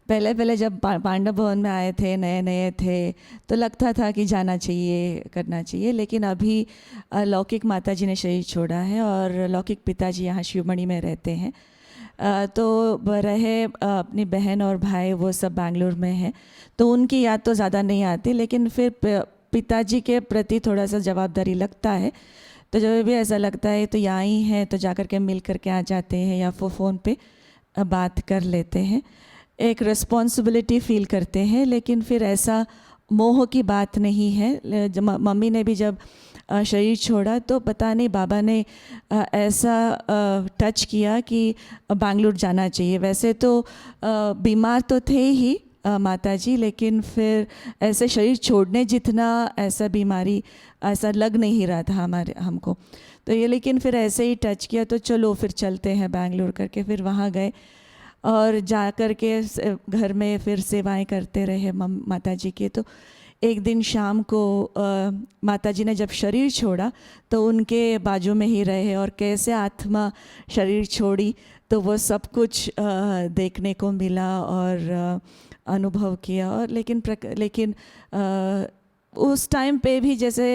पहले पहले जब पांडव भवन में आए थे, नए नए थे, तो लगता था कि जाना चाहिए, करना चाहिए। लेकिन अभी लौकिक माता जी ने शरीर छोड़ा है और लौकिक पिताजी यहाँ शिवमणि में रहते हैं। तो रहे अपनी बहन और भाई वो सब बैंगलोर में हैं, तो उनकी याद तो ज़्यादा नहीं आती, लेकिन फिर पिताजी के प्रति थोड़ा सा जवाबदारी लगता है। तो जब भी ऐसा लगता है तो यहाँ ही है तो जा कर के मिल करके आ जाते हैं या फ़ोन पे बात कर लेते हैं। एक रिस्पॉन्सिबिलिटी फ़ील करते हैं, लेकिन फिर ऐसा मोह की बात नहीं है। मम्मी ने भी जब शरीर छोड़ा तो पता नहीं बाबा ने ऐसा टच किया कि बैंगलोर जाना चाहिए। वैसे तो बीमार तो थे ही माताजी, लेकिन फिर ऐसे शरीर छोड़ने जितना ऐसा बीमारी ऐसा लग नहीं रहा था हमको। तो ये लेकिन फिर ऐसे ही टच किया तो चलो फिर चलते हैं बैंगलोर करके। फिर वहाँ गए और जा कर के घर में फिर सेवाएं करते रहे माताजी के। तो एक दिन शाम को माताजी ने जब शरीर छोड़ा तो उनके बाजू में ही रहे, और कैसे आत्मा शरीर छोड़ी तो वो सब कुछ देखने को मिला और अनुभव किया। और लेकिन उस टाइम पे भी जैसे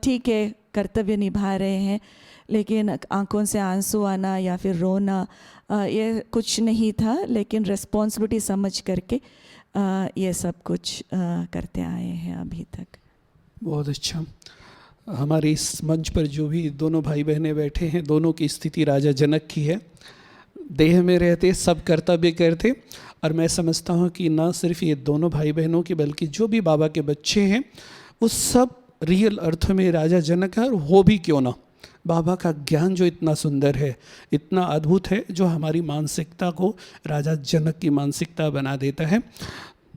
ठीक है कर्तव्य निभा रहे हैं, लेकिन आंखों से आंसू आना या फिर रोना ये कुछ नहीं था, लेकिन रिस्पॉन्सिबिलिटी समझ करके ये सब कुछ करते आए हैं अभी तक। बहुत अच्छा। हमारे इस मंच पर जो भी दोनों भाई बहनें बैठे हैं, दोनों की स्थिति राजा जनक की है। देह में रहते सब कर्तव्य करते, और मैं समझता हूँ कि ना सिर्फ ये दोनों भाई बहनों की बल्कि जो भी बाबा के बच्चे हैं वो सब रियल अर्थ में राजा जनक है। और वो भी क्यों ना, बाबा का ज्ञान जो इतना सुंदर है, इतना अद्भुत है, जो हमारी मानसिकता को राजा जनक की मानसिकता बना देता है।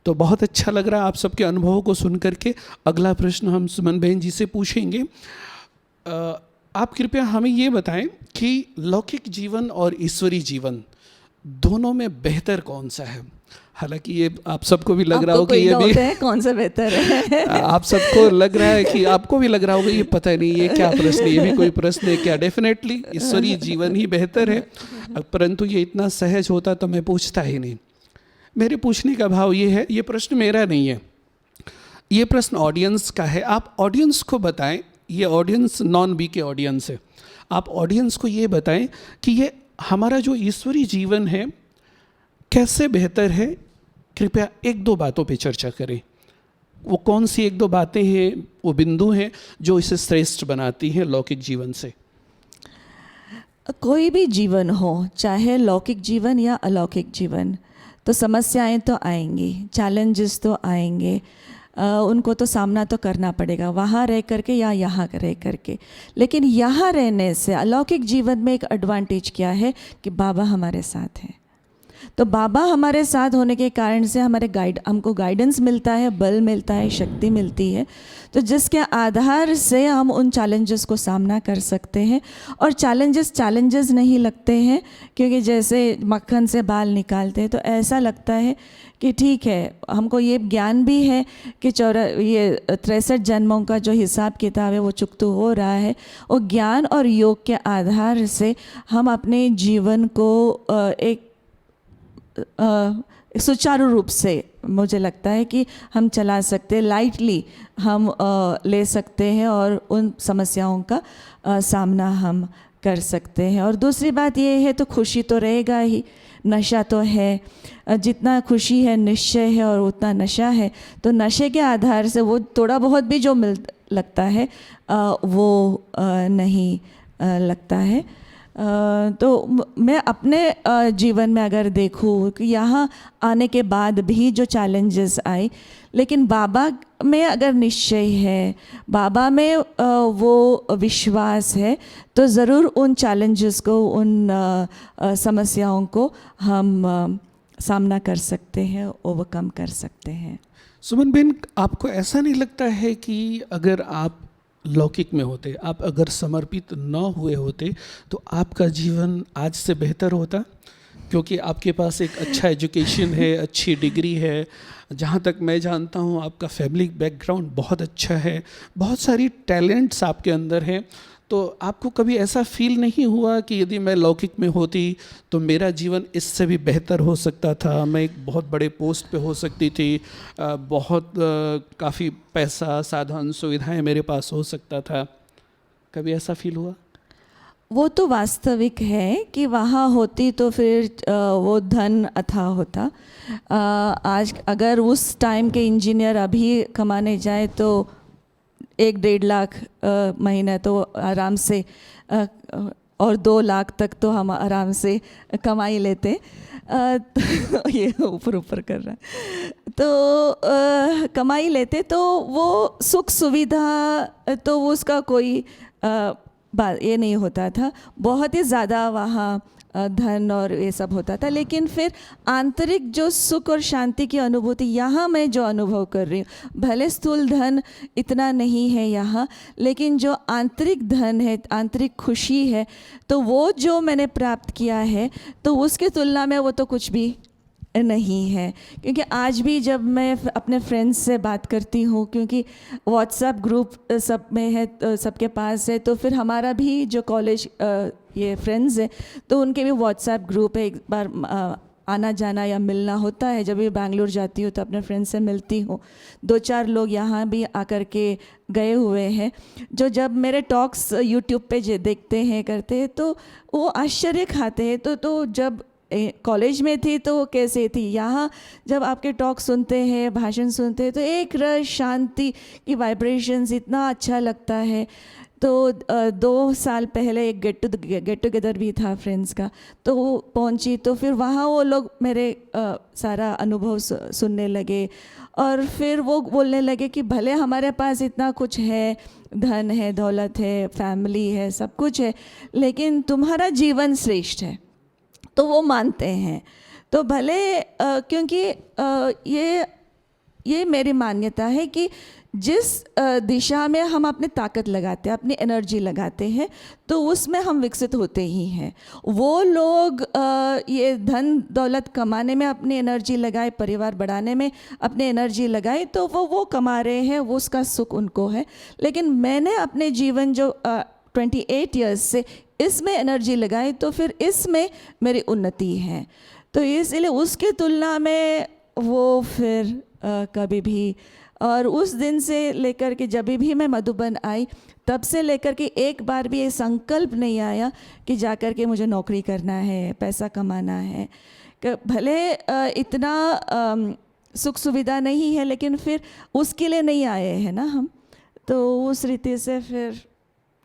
तो बहुत अच्छा लग रहा है आप सबके अनुभवों को सुन करके। अगला प्रश्न हम सुमन बहन जी से पूछेंगे। आप कृपया हमें ये बताएं कि लौकिक जीवन और ईश्वरी जीवन दोनों में बेहतर कौन सा है? हालांकि ये आप सबको भी लग रहा हो कि ये भी है कौन सा बेहतर है आप सबको लग रहा है कि आपको भी लग रहा होगा ये पता नहीं ये क्या प्रश्न, ये भी कोई प्रश्न है क्या? डेफिनेटली ईश्वरीय जीवन ही बेहतर है, परंतु ये इतना सहज होता तो मैं पूछता ही नहीं। मेरे पूछने का भाव ये है, ये प्रश्न मेरा नहीं है, ये प्रश्न ऑडियंस का है। आप ऑडियंस को बताएं, ये ऑडियंस नॉन बी के ऑडियंस है, आप ऑडियंस को ये बताएं कि ये हमारा जो ईश्वरीय जीवन है कैसे बेहतर है। कृपया एक दो बातों पे चर्चा करें। वो कौन सी एक दो बातें हैं, वो बिंदु हैं जो इसे श्रेष्ठ बनाती हैं लौकिक जीवन से? कोई भी जीवन हो, चाहे लौकिक जीवन या अलौकिक जीवन, तो समस्याएं तो आएंगी, चैलेंजेस तो आएंगे, उनको तो सामना तो करना पड़ेगा, वहाँ रह करके या यहाँ रह करके। लेकिन यहाँ रहने से अलौकिक जीवन में एक एडवांटेज क्या है कि बाबा हमारे साथ हैं। तो बाबा हमारे साथ होने के कारण से हमको गाइडेंस मिलता है, बल मिलता है, शक्ति मिलती है, तो जिसके आधार से हम उन चैलेंजेस को सामना कर सकते हैं। और चैलेंजेस नहीं लगते हैं, क्योंकि जैसे मक्खन से बाल निकालते हैं तो ऐसा लगता है कि ठीक है, हमको ये ज्ञान भी है कि ये 63 जन्मों का जो हिसाब किताब है वो चुकता हो रहा है। और ज्ञान और योग के आधार से हम अपने जीवन को एक सुचारू रूप से मुझे लगता है कि हम चला सकते हैं, लाइटली हम ले सकते हैं और उन समस्याओं का सामना हम कर सकते हैं। और दूसरी बात ये है, तो खुशी तो रहेगा ही, नशा तो है, जितना खुशी है निश्चय है और उतना नशा है। तो नशे के आधार से वो थोड़ा बहुत भी जो लगता है वो नहीं लगता है। तो मैं अपने जीवन में अगर देखूँ कि यहाँ आने के बाद भी जो चैलेंजेस आए, लेकिन बाबा में अगर निश्चय है, बाबा में वो विश्वास है, तो ज़रूर उन चैलेंजेस को, उन समस्याओं को हम सामना कर सकते हैं, ओवरकम कर सकते हैं। सुमन बेन, आपको ऐसा नहीं लगता है कि अगर आप लौकिक में होते, आप अगर समर्पित न हुए होते तो आपका जीवन आज से बेहतर होता? क्योंकि आपके पास एक अच्छा एजुकेशन है, अच्छी डिग्री है, जहाँ तक मैं जानता हूँ आपका फैमिली बैकग्राउंड बहुत अच्छा है, बहुत सारी टैलेंट्स आपके अंदर हैं। तो आपको कभी ऐसा फील नहीं हुआ कि यदि मैं लौकिक में होती तो मेरा जीवन इससे भी बेहतर हो सकता था, मैं एक बहुत बड़े पोस्ट पे हो सकती थी, बहुत काफ़ी पैसा, साधन, सुविधाएं मेरे पास हो सकता था? कभी ऐसा फील हुआ? वो तो वास्तविक है कि वहाँ होती तो फिर वो धन अथाह होता। आज अगर उस टाइम के इंजीनियर अभी कमाने जाए तो 1-1.5 लाख महीना तो आराम से और 2 लाख तक तो हम आराम से कमाई लेते। तो ये ऊपर ऊपर कर रहा है तो कमाई लेते तो वो सुख सुविधा तो उसका कोई बात ये नहीं होता था। बहुत ही ज़्यादा वहाँ धन और ये सब होता था, लेकिन फिर आंतरिक जो सुख और शांति की अनुभूति यहाँ मैं जो अनुभव कर रही हूँ, भले स्थूल धन इतना नहीं है यहाँ, लेकिन जो आंतरिक धन है, आंतरिक खुशी है, तो वो जो मैंने प्राप्त किया है तो उसकी तुलना में वो तो कुछ भी नहीं है। क्योंकि आज भी जब मैं अपने फ्रेंड्स से बात करती हूँ, क्योंकि व्हाट्सएप ग्रुप सब में है, सबके पास है, तो फिर हमारा भी जो कॉलेज ये फ्रेंड्स है तो उनके भी व्हाट्सएप ग्रुप है। एक बार आना जाना या मिलना होता है, जब भी बैंगलोर जाती हूँ तो अपने फ्रेंड्स से मिलती हूँ। 2-4 लोग यहाँ भी आकर के गए हुए हैं, जो जब मेरे टॉक्स यूट्यूब पे देखते हैं करते हैं तो वो आश्चर्य खाते हैं। तो जब कॉलेज में थी तो वो कैसे थी, यहाँ जब आपके टॉक सुनते हैं, भाषण सुनते हैं तो एक रस शांति की वाइब्रेशंस, इतना अच्छा लगता है। तो 2 साल पहले एक गेट टुगेदर भी था फ्रेंड्स का, तो वो पहुँची तो फिर वहाँ वो लोग मेरे सारा अनुभव सुनने लगे और फिर वो बोलने लगे कि भले हमारे पास इतना कुछ है, धन है, दौलत है, फैमिली है, सब कुछ है, लेकिन तुम्हारा जीवन श्रेष्ठ है। तो वो मानते हैं। तो भले क्योंकि ये मेरी मान्यता है कि जिस दिशा में हम अपनी ताकत लगाते हैं, अपनी एनर्जी लगाते हैं, तो उसमें हम विकसित होते ही हैं। वो लोग ये धन दौलत कमाने में अपनी एनर्जी लगाए, परिवार बढ़ाने में अपनी एनर्जी लगाए, तो वो कमा रहे हैं, वो उसका सुख उनको है। लेकिन मैंने अपने जीवन जो 28 ईयर्स से इसमें एनर्जी लगाई, तो फिर इसमें मेरी उन्नति है। तो इसलिए उसकी तुलना में वो फिर कभी भी, और उस दिन से लेकर के जब भी मैं मधुबन आई, तब से लेकर के एक बार भी ये संकल्प नहीं आया कि जाकर के मुझे नौकरी करना है, पैसा कमाना है। भले इतना सुख सुविधा नहीं है, लेकिन फिर उसके लिए नहीं आए हैं ना हम। तो उस रीति से फिर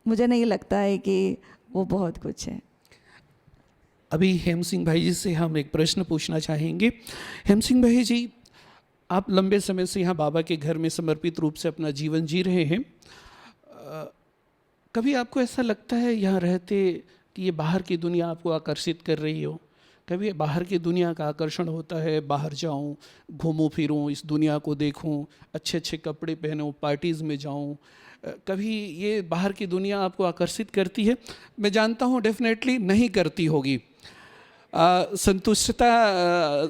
मुझे नहीं लगता है कि वो बहुत कुछ है। अभी हेम सिंह भाई जी से हम एक प्रश्न पूछना चाहेंगे। हेम सिंह भाई जी, आप लंबे समय से यहाँ बाबा के घर में समर्पित रूप से अपना जीवन जी रहे हैं। कभी आपको ऐसा लगता है यहाँ रहते कि ये बाहर की दुनिया आपको आकर्षित कर रही हो? कभी बाहर की दुनिया का आकर्षण होता है, बाहर जाऊँ, घूमूं फिरूं, इस दुनिया को देखूं, अच्छे अच्छे कपड़े पहनूं, पार्टीज़ में जाऊं, कभी ये बाहर की दुनिया आपको आकर्षित करती है? मैं जानता हूँ डेफिनेटली नहीं करती होगी। संतुष्टता,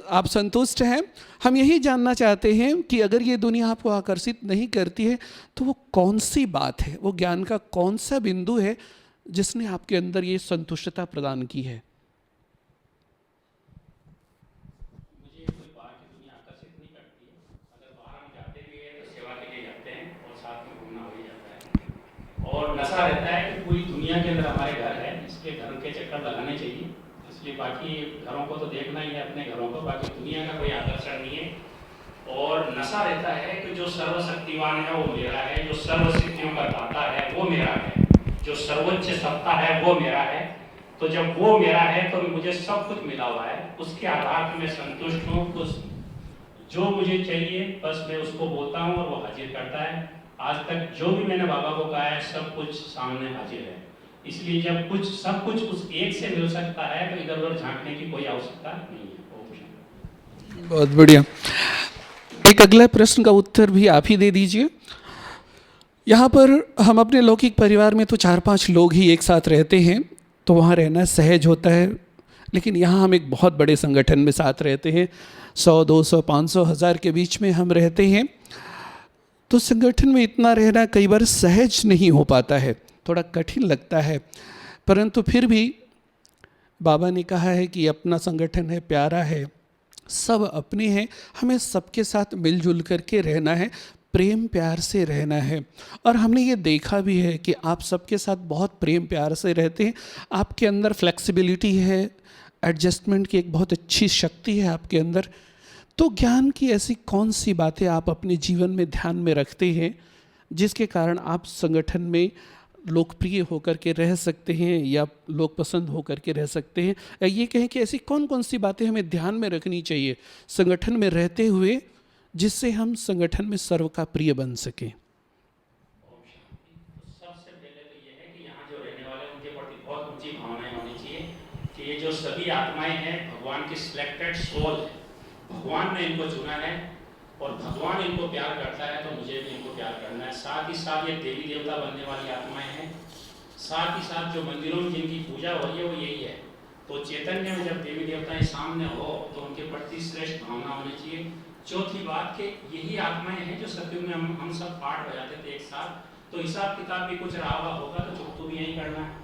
आप संतुष्ट हैं। हम यही जानना चाहते हैं कि अगर ये दुनिया आपको आकर्षित नहीं करती है तो वो कौन सी बात है, वो ज्ञान का कौन सा बिंदु है जिसने आपके अंदर ये संतुष्टता प्रदान की है? मुझे कोई बाहर की दुनिया आकर्षित नहीं करती है। अगर बाहर हम जाते भी हैं तो सेवा के लिए जाते हैं और साथ में घूमना हो ही जाता है। और नशा रहता है कि पूरी दुनिया के अंदर हमारे घर है, इसके घर के चक्कर लगाने चाहिए। इसलिए बाकी घरों को तो देखना ही है, अपने घरों को, बाकी दुनिया का कोई आकर्षण नहीं है। और नशा रहता है कि जो सर्वशक्तिवान है वो मेरा है, जो सर्वसिद्धियों का दाता है वो मेरा है, जो सर्वोच्च सत्ता है वो मेरा है। तो जब वो मेरा है तो मुझे सब कुछ मिला हुआ है, उसके आधार पर मैं संतुष्ट हूँ। उस जो मुझे चाहिए बस मैं उसको बोलता हूँ और वो हाजिर करता है। आज तक जो भी मैंने बाबा को कहा है सब कुछ सामने हाजिर है। इसलिए जब कुछ सब कुछ उस एक से मिल सकता है तो इधर उधर झांकने की कोई आवश्यकता नहीं है। बहुत बढ़िया। एक अगला प्रश्न का उत्तर भी आप ही दे दीजिए। यहाँ पर हम अपने लौकिक परिवार में तो 4-5 लोग ही एक साथ रहते हैं, तो वहाँ रहना सहज होता है। लेकिन यहाँ हम एक बहुत बड़े संगठन में साथ रहते हैं, 100, 200, 500, 1000 के बीच में हम रहते हैं। तो संगठन में इतना रहना कई बार सहज नहीं हो पाता है, थोड़ा कठिन लगता है। परंतु फिर भी बाबा ने कहा है कि अपना संगठन है, प्यारा है, सब अपने हैं, हमें सबके साथ मिलजुल करके रहना है। प्रेम प्यार से रहना है। और हमने ये देखा भी है कि आप सबके साथ बहुत प्रेम प्यार से रहते हैं। आपके अंदर फ्लेक्सिबिलिटी है, एडजस्टमेंट की एक बहुत अच्छी शक्ति है आपके अंदर। तो ज्ञान की ऐसी कौन सी बातें आप अपने जीवन में ध्यान में रखते हैं जिसके कारण आप संगठन में लोकप्रिय होकर के रह सकते हैं या लोग पसंद होकर के रह सकते हैं? या ये कहें कि ऐसी कौन कौन सी बातें हमें ध्यान में रखनी चाहिए संगठन में रहते हुए जिससे हम संगठन में सर्व का प्रिय बन सकें? सबसे पहले तो ये है कि यहाँ जो रहने वाले उनके प्रति बहुत ऊंची भावनाएं होनी चाहिए कि ये जो सभी आत्माएं हैं भगवान की सिलेक्टेड सोल है, भगवान ने इनको चुना है और भगवान इनको प्यार करता है तो मुझे भी इनको प्यार करना है। साथ ही साथ ये देवी देवता बनने वाली आत्माएं हैं, साथ ही साथ जो मंदिरों में जिनकी पूजा हो रही है वो यही है। तो चैतन्य में जब देवी देवताएं सामने हो तो उनके प्रति श्रेष्ठ भावना होनी चाहिए। चौथी बात कि यही आत्माएं हैं जो सत्युग में हम सब पाठ बजाते थे एक साथ, तो हिसाब किताब भी कुछ रहा हुआ होगा तो चुप्तू भी यही करना है।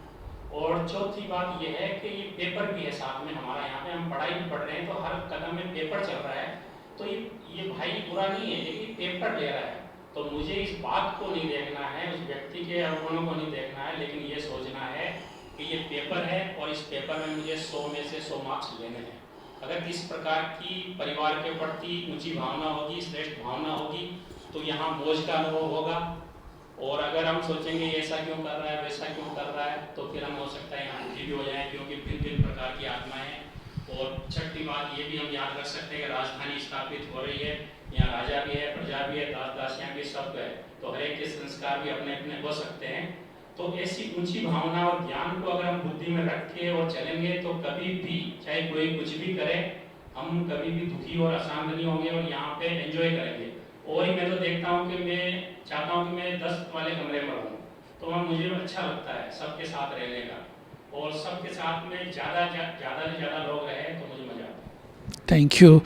और चौथी बात यह है कि ये पेपर भी है साथ में हमारा, यहाँ पे हम पढ़ाई भी पढ़ रहे हैं तो हर कदम में पेपर चल रहा है। तो ये भाई बुरा नहीं है लेकिन पेपर ले रहा है, तो मुझे इस बात को नहीं देखना है, उस व्यक्ति के अवगुणों को नहीं देखना है, लेकिन ये सोचना है कि ये पेपर है और इस पेपर में मुझे 100 में से 100 मार्क्स लेने हैं। अगर इस प्रकार की परिवार के प्रति ऊंची भावना होगी, श्रेष्ठ भावना होगी, तो यहाँ मौज का अनुभव होगा। और अगर हम सोचेंगे ऐसा क्यों कर रहा है वैसा क्यों कर रहा है तो फिर हम हो सकता है यहाँ दुखी भी हो जाए, क्योंकि भिन्न भिन्न प्रकार की आत्माएं हैं। और छठी बात ये भी हम याद रख सकते हैं कि राजधानी स्थापित हो रही है, यहाँ राजा भी है, प्रजा भी है, दास दासियाँ भी, सब है, तो हर एक के संस्कार भी अपने अपने हो सकते हैं। तो ऐसी ऊंची भावना और ज्ञान को अगर हम बुद्धि में रख के और चलेंगे तो कभी भी चाहे कोई कुछ भी करे हम कभी भी दुखी और अशांत नहीं होंगे और यहाँ पे एंजॉय करेंगे। और ही मैं तो देखता हूँ कि मैं चाहता हूँ कि मैं 10 वाले कमरे में रहूँ, तो वहाँ मुझे अच्छा लगता है सबके साथ रहने का, और सबके साथ में ज़्यादा से ज़्यादा लोग रहे तो मुझे मज़ा आता है। Thank you.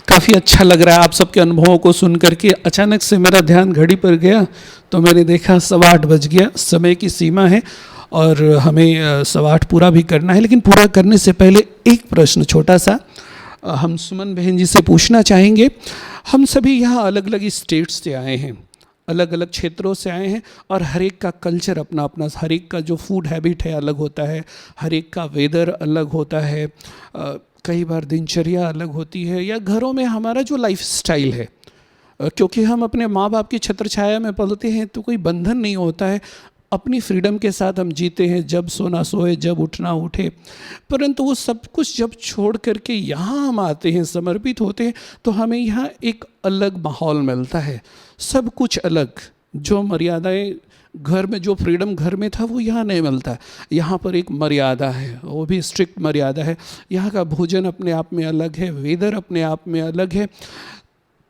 काफ़ी अच्छा लग रहा है आप सबके अनुभवों को सुन करके। अचानक से मेरा ध्यान घड़ी पर गया तो मैंने देखा 8:15 बज गया, समय की सीमा है और हमें 8:15 पूरा भी करना है। लेकिन पूरा करने से पहले एक प्रश्न छोटा सा हम सुमन बहन जी से पूछना चाहेंगे। हम सभी यहाँ अलग अलग स्टेट्स से आए हैं, अलग अलग क्षेत्रों से आए हैं और हर एक का कल्चर अपना अपना, हर एक का जो फूड हैबिट है अलग होता है, हर एक का वेदर अलग होता है, कई बार दिनचर्या अलग होती है या घरों में हमारा जो लाइफ स्टाइल है, क्योंकि हम अपने माँ बाप की छत्र छाया में पलते हैं तो कोई बंधन नहीं होता है, अपनी फ्रीडम के साथ हम जीते हैं, जब सोना सोए जब उठना उठे। परंतु वो सब कुछ जब छोड़ करके यहाँ हम आते हैं, समर्पित होते हैं, तो हमें यहाँ एक अलग माहौल मिलता है, सब कुछ अलग। जो मर्यादाएं घर में, जो फ्रीडम घर में था वो यहाँ नहीं मिलता। यहाँ पर एक मर्यादा है, वो भी स्ट्रिक्ट मर्यादा है। यहाँ का भोजन अपने आप में अलग है, वेदर अपने आप में अलग है।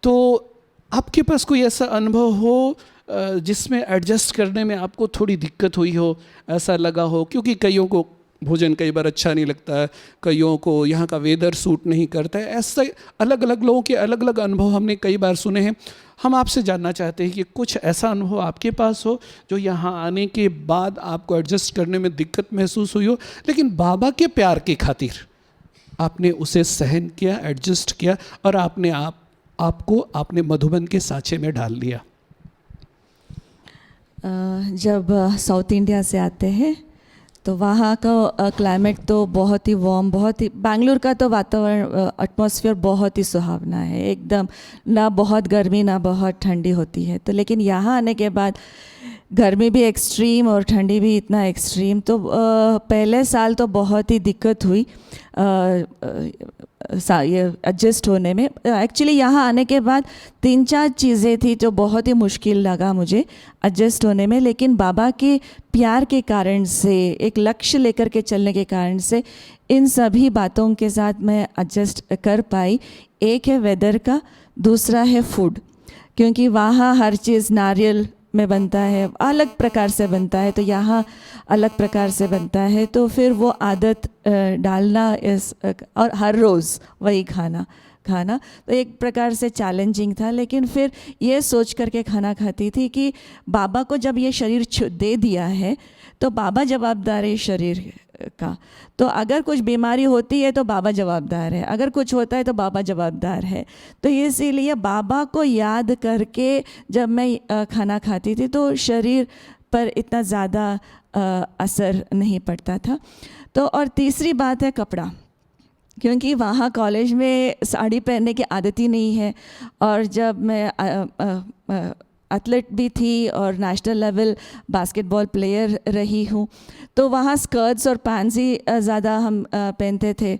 तो आपके पास कोई ऐसा अनुभव हो जिसमें एडजस्ट करने में आपको थोड़ी दिक्कत हुई हो, ऐसा लगा हो? क्योंकि कईयों को भोजन कई बार अच्छा नहीं लगता है, कईयों को यहाँ का वेदर सूट नहीं करता है, ऐसे अलग अलग लोगों के अलग अलग अनुभव हमने कई बार सुने हैं। हम आपसे जानना चाहते हैं कि कुछ ऐसा अनुभव आपके पास हो जो यहाँ आने के बाद आपको एडजस्ट करने में दिक्कत महसूस हुई हो, लेकिन बाबा के प्यार के खातिर आपने उसे सहन किया, एडजस्ट किया और आपने मधुबन के सांचे में डाल लिया। जब साउथ इंडिया से आते हैं तो वहाँ का क्लाइमेट तो बहुत ही वार्म, बहुत ही, बैंगलोर का तो वातावरण, एटमॉस्फेयर बहुत ही सुहावना है, एकदम ना बहुत गर्मी ना बहुत ठंडी होती है। तो लेकिन यहाँ आने के बाद गर्मी भी एक्सट्रीम और ठंडी भी इतना एक्सट्रीम, तो पहले साल तो बहुत ही दिक्कत हुई ये एडजस्ट होने में। एक्चुअली यहाँ आने के बाद 3-4 चीज़ें थी जो बहुत ही मुश्किल लगा मुझे एडजस्ट होने में, लेकिन बाबा के प्यार के कारण से, एक लक्ष्य लेकर के चलने के कारण से इन सभी बातों के साथ मैं एडजस्ट कर पाई। एक है वेदर का, दूसरा है फूड, क्योंकि वहाँ हर चीज़ नारियल में बनता है, अलग प्रकार से बनता है, तो यहाँ अलग प्रकार से बनता है, तो फिर वो आदत डालना और हर रोज़ वही खाना तो एक प्रकार से चैलेंजिंग था। लेकिन फिर ये सोच करके खाना खाती थी कि बाबा को जब ये शरीर दे दिया है तो बाबा जवाबदार है शरीर का। तो अगर कुछ बीमारी होती है तो बाबा जवाबदार है, अगर कुछ होता है तो बाबा जवाबदार है। तो इसीलिए बाबा को याद करके जब मैं खाना खाती थी तो शरीर पर इतना ज़्यादा असर नहीं पड़ता था। तो और तीसरी बात है कपड़ा, क्योंकि वहाँ कॉलेज में साड़ी पहनने की आदत ही नहीं है, और जब मैं एथलीट भी थी और नेशनल लेवल बास्केटबॉल प्लेयर रही हूँ, तो वहाँ स्कर्ट्स और पैंट्स ही ज़्यादा हम पहनते थे।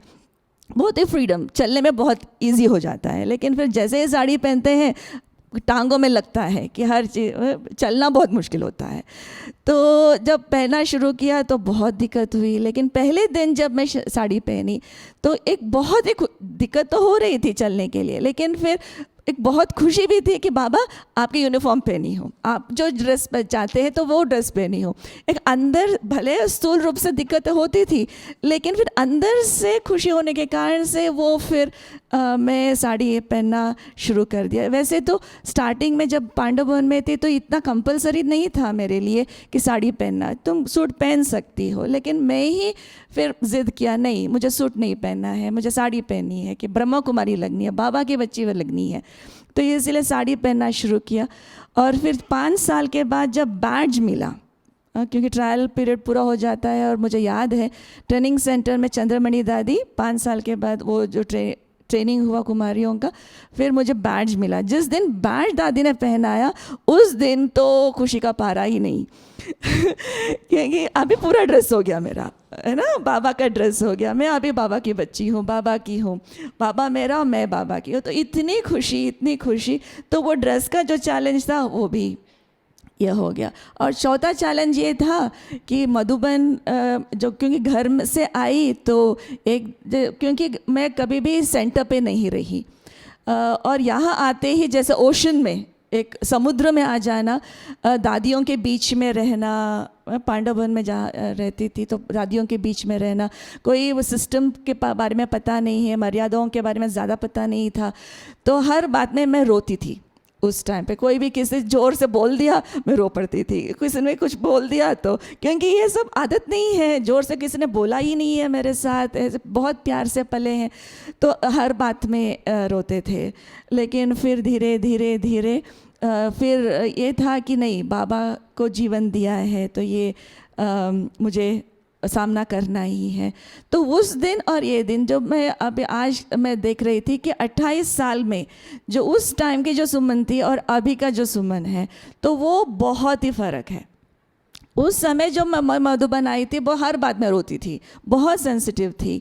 बहुत ही फ्रीडम, चलने में बहुत इजी हो जाता है, लेकिन फिर जैसे ही साड़ी पहनते हैं टांगों में लगता है कि हर चीज़, चलना बहुत मुश्किल होता है। तो जब पहनना शुरू किया तो बहुत दिक्कत हुई, लेकिन पहले दिन जब मैं साड़ी पहनी तो एक बहुत ही दिक्कत तो हो रही थी चलने के लिए, लेकिन फिर एक बहुत खुशी भी थी कि बाबा आपकी यूनिफॉर्म पहनी हो, आप जो ड्रेस पर जाते हैं तो वो ड्रेस पहनी हो। एक अंदर भले स्थूल रूप से दिक्कत होती थी, लेकिन फिर अंदर से खुशी होने के कारण से वो फिर मैं साड़ी पहनना शुरू कर दिया। वैसे तो स्टार्टिंग में जब पांडव भवन में थी तो इतना कंपलसरी नहीं था मेरे लिए कि साड़ी पहनना, तुम सूट पहन सकती हो, लेकिन मैं ही फिर ज़िद किया, नहीं मुझे सूट नहीं पहनना है, मुझे साड़ी पहननी है, कि ब्रह्मा कुमारी लगनी है, बाबा की बच्ची लगनी है। तो इसलिए साड़ी पहनना शुरू किया। और फिर 5 साल के बाद जब बैज मिला, क्योंकि ट्रायल पीरियड पूरा हो जाता है, और मुझे याद है ट्रेनिंग सेंटर में चंद्रमणि दादी 5 साल के बाद वो जो ट्रेनिंग हुआ कुमारियों का, फिर मुझे बैज मिला। जिस दिन बैज दादी ने पहनाया उस दिन तो खुशी का पारा ही नहीं क्योंकि अभी पूरा ड्रेस हो गया मेरा, है ना, बाबा का ड्रेस हो गया, मैं अभी बाबा की बच्ची हूँ, बाबा की हूँ, बाबा मेरा और मैं बाबा की हूँ। तो इतनी खुशी, इतनी खुशी। तो वो ड्रेस का जो चैलेंज था वो भी ये हो गया। और चौथा चैलेंज ये था कि मधुबन जो, क्योंकि घर से आई तो क्योंकि मैं कभी भी सेंटर पे नहीं रही, और यहाँ आते ही जैसे ओशन में, एक समुद्र में आ जाना, दादियों के बीच में रहना, पांडव भवन में जहाँ रहती थी तो दादियों के बीच में रहना, कोई वो सिस्टम के बारे में पता नहीं है, मर्यादाओं के बारे में ज़्यादा पता नहीं था, तो हर बात में मैं रोती थी। उस टाइम पे कोई भी किसी ज़ोर से बोल दिया मैं रो पड़ती थी, किसी ने कुछ बोल दिया तो, क्योंकि ये सब आदत नहीं है, ज़ोर से किसी ने बोला ही नहीं है मेरे साथ, बहुत प्यार से पले हैं, तो हर बात में रोते थे। लेकिन फिर धीरे धीरे धीरे फिर ये था कि नहीं, बाबा को जीवन दिया है तो ये मुझे सामना करना ही है। तो उस दिन और ये दिन जो मैं अभी आज मैं देख रही थी कि 28 साल में जो उस टाइम की जो सुमन थी और अभी का जो सुमन है, तो वो बहुत ही फ़र्क है। उस समय जो मैं मधुबन आई थी वो हर बात में रोती थी, बहुत सेंसिटिव थी,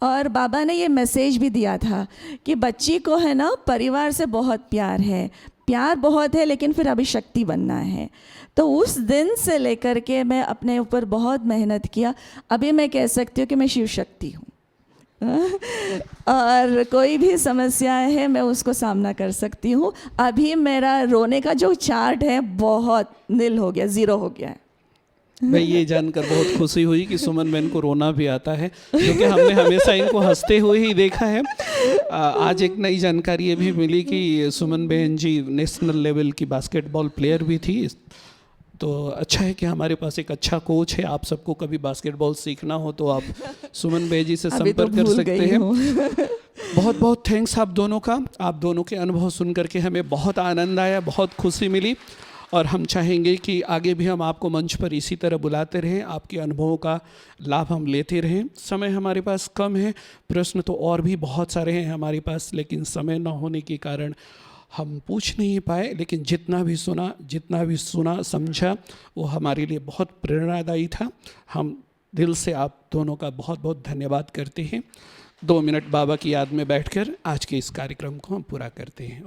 और बाबा ने ये मैसेज भी दिया था कि बच्ची को है ना परिवार से बहुत प्यार है, प्यार बहुत है, लेकिन फिर अभी शक्ति बनना है। तो उस दिन से लेकर के मैं अपने ऊपर बहुत मेहनत किया। अभी मैं कह सकती हूँ कि मैं शिव शक्ति हूँ और कोई भी समस्या है मैं उसको सामना कर सकती हूँ। अभी मेरा रोने का जो चार्ट है बहुत नील हो गया, ज़ीरो हो गया है। मैं ये जानकर बहुत खुशी हुई कि सुमन बहन को रोना भी आता है, क्योंकि हमने हमेशा इनको हंसते हुए ही देखा है। आज एक नई जानकारी ये भी मिली कि सुमन बहन जी नेशनल लेवल की बास्केटबॉल प्लेयर भी थी। तो अच्छा है कि हमारे पास एक अच्छा कोच है। आप सबको कभी बास्केटबॉल सीखना हो तो आप सुमन बहन जी से संपर्क कर सकते हैं। बहुत बहुत थैंक्स आप दोनों का। आप दोनों के अनुभव सुन करके हमें बहुत आनंद आया, बहुत खुशी मिली, और हम चाहेंगे कि आगे भी हम आपको मंच पर इसी तरह बुलाते रहें, आपके अनुभवों का लाभ हम लेते रहें। समय हमारे पास कम है, प्रश्न तो और भी बहुत सारे हैं हमारे पास, लेकिन समय न होने के कारण हम पूछ नहीं पाए। लेकिन जितना भी सुना समझा वो हमारे लिए बहुत प्रेरणादायी था। हम दिल से आप दोनों का बहुत बहुत धन्यवाद करते हैं। 2 मिनट बाबा की याद में बैठकर आज के इस कार्यक्रम को हम पूरा करते हैं।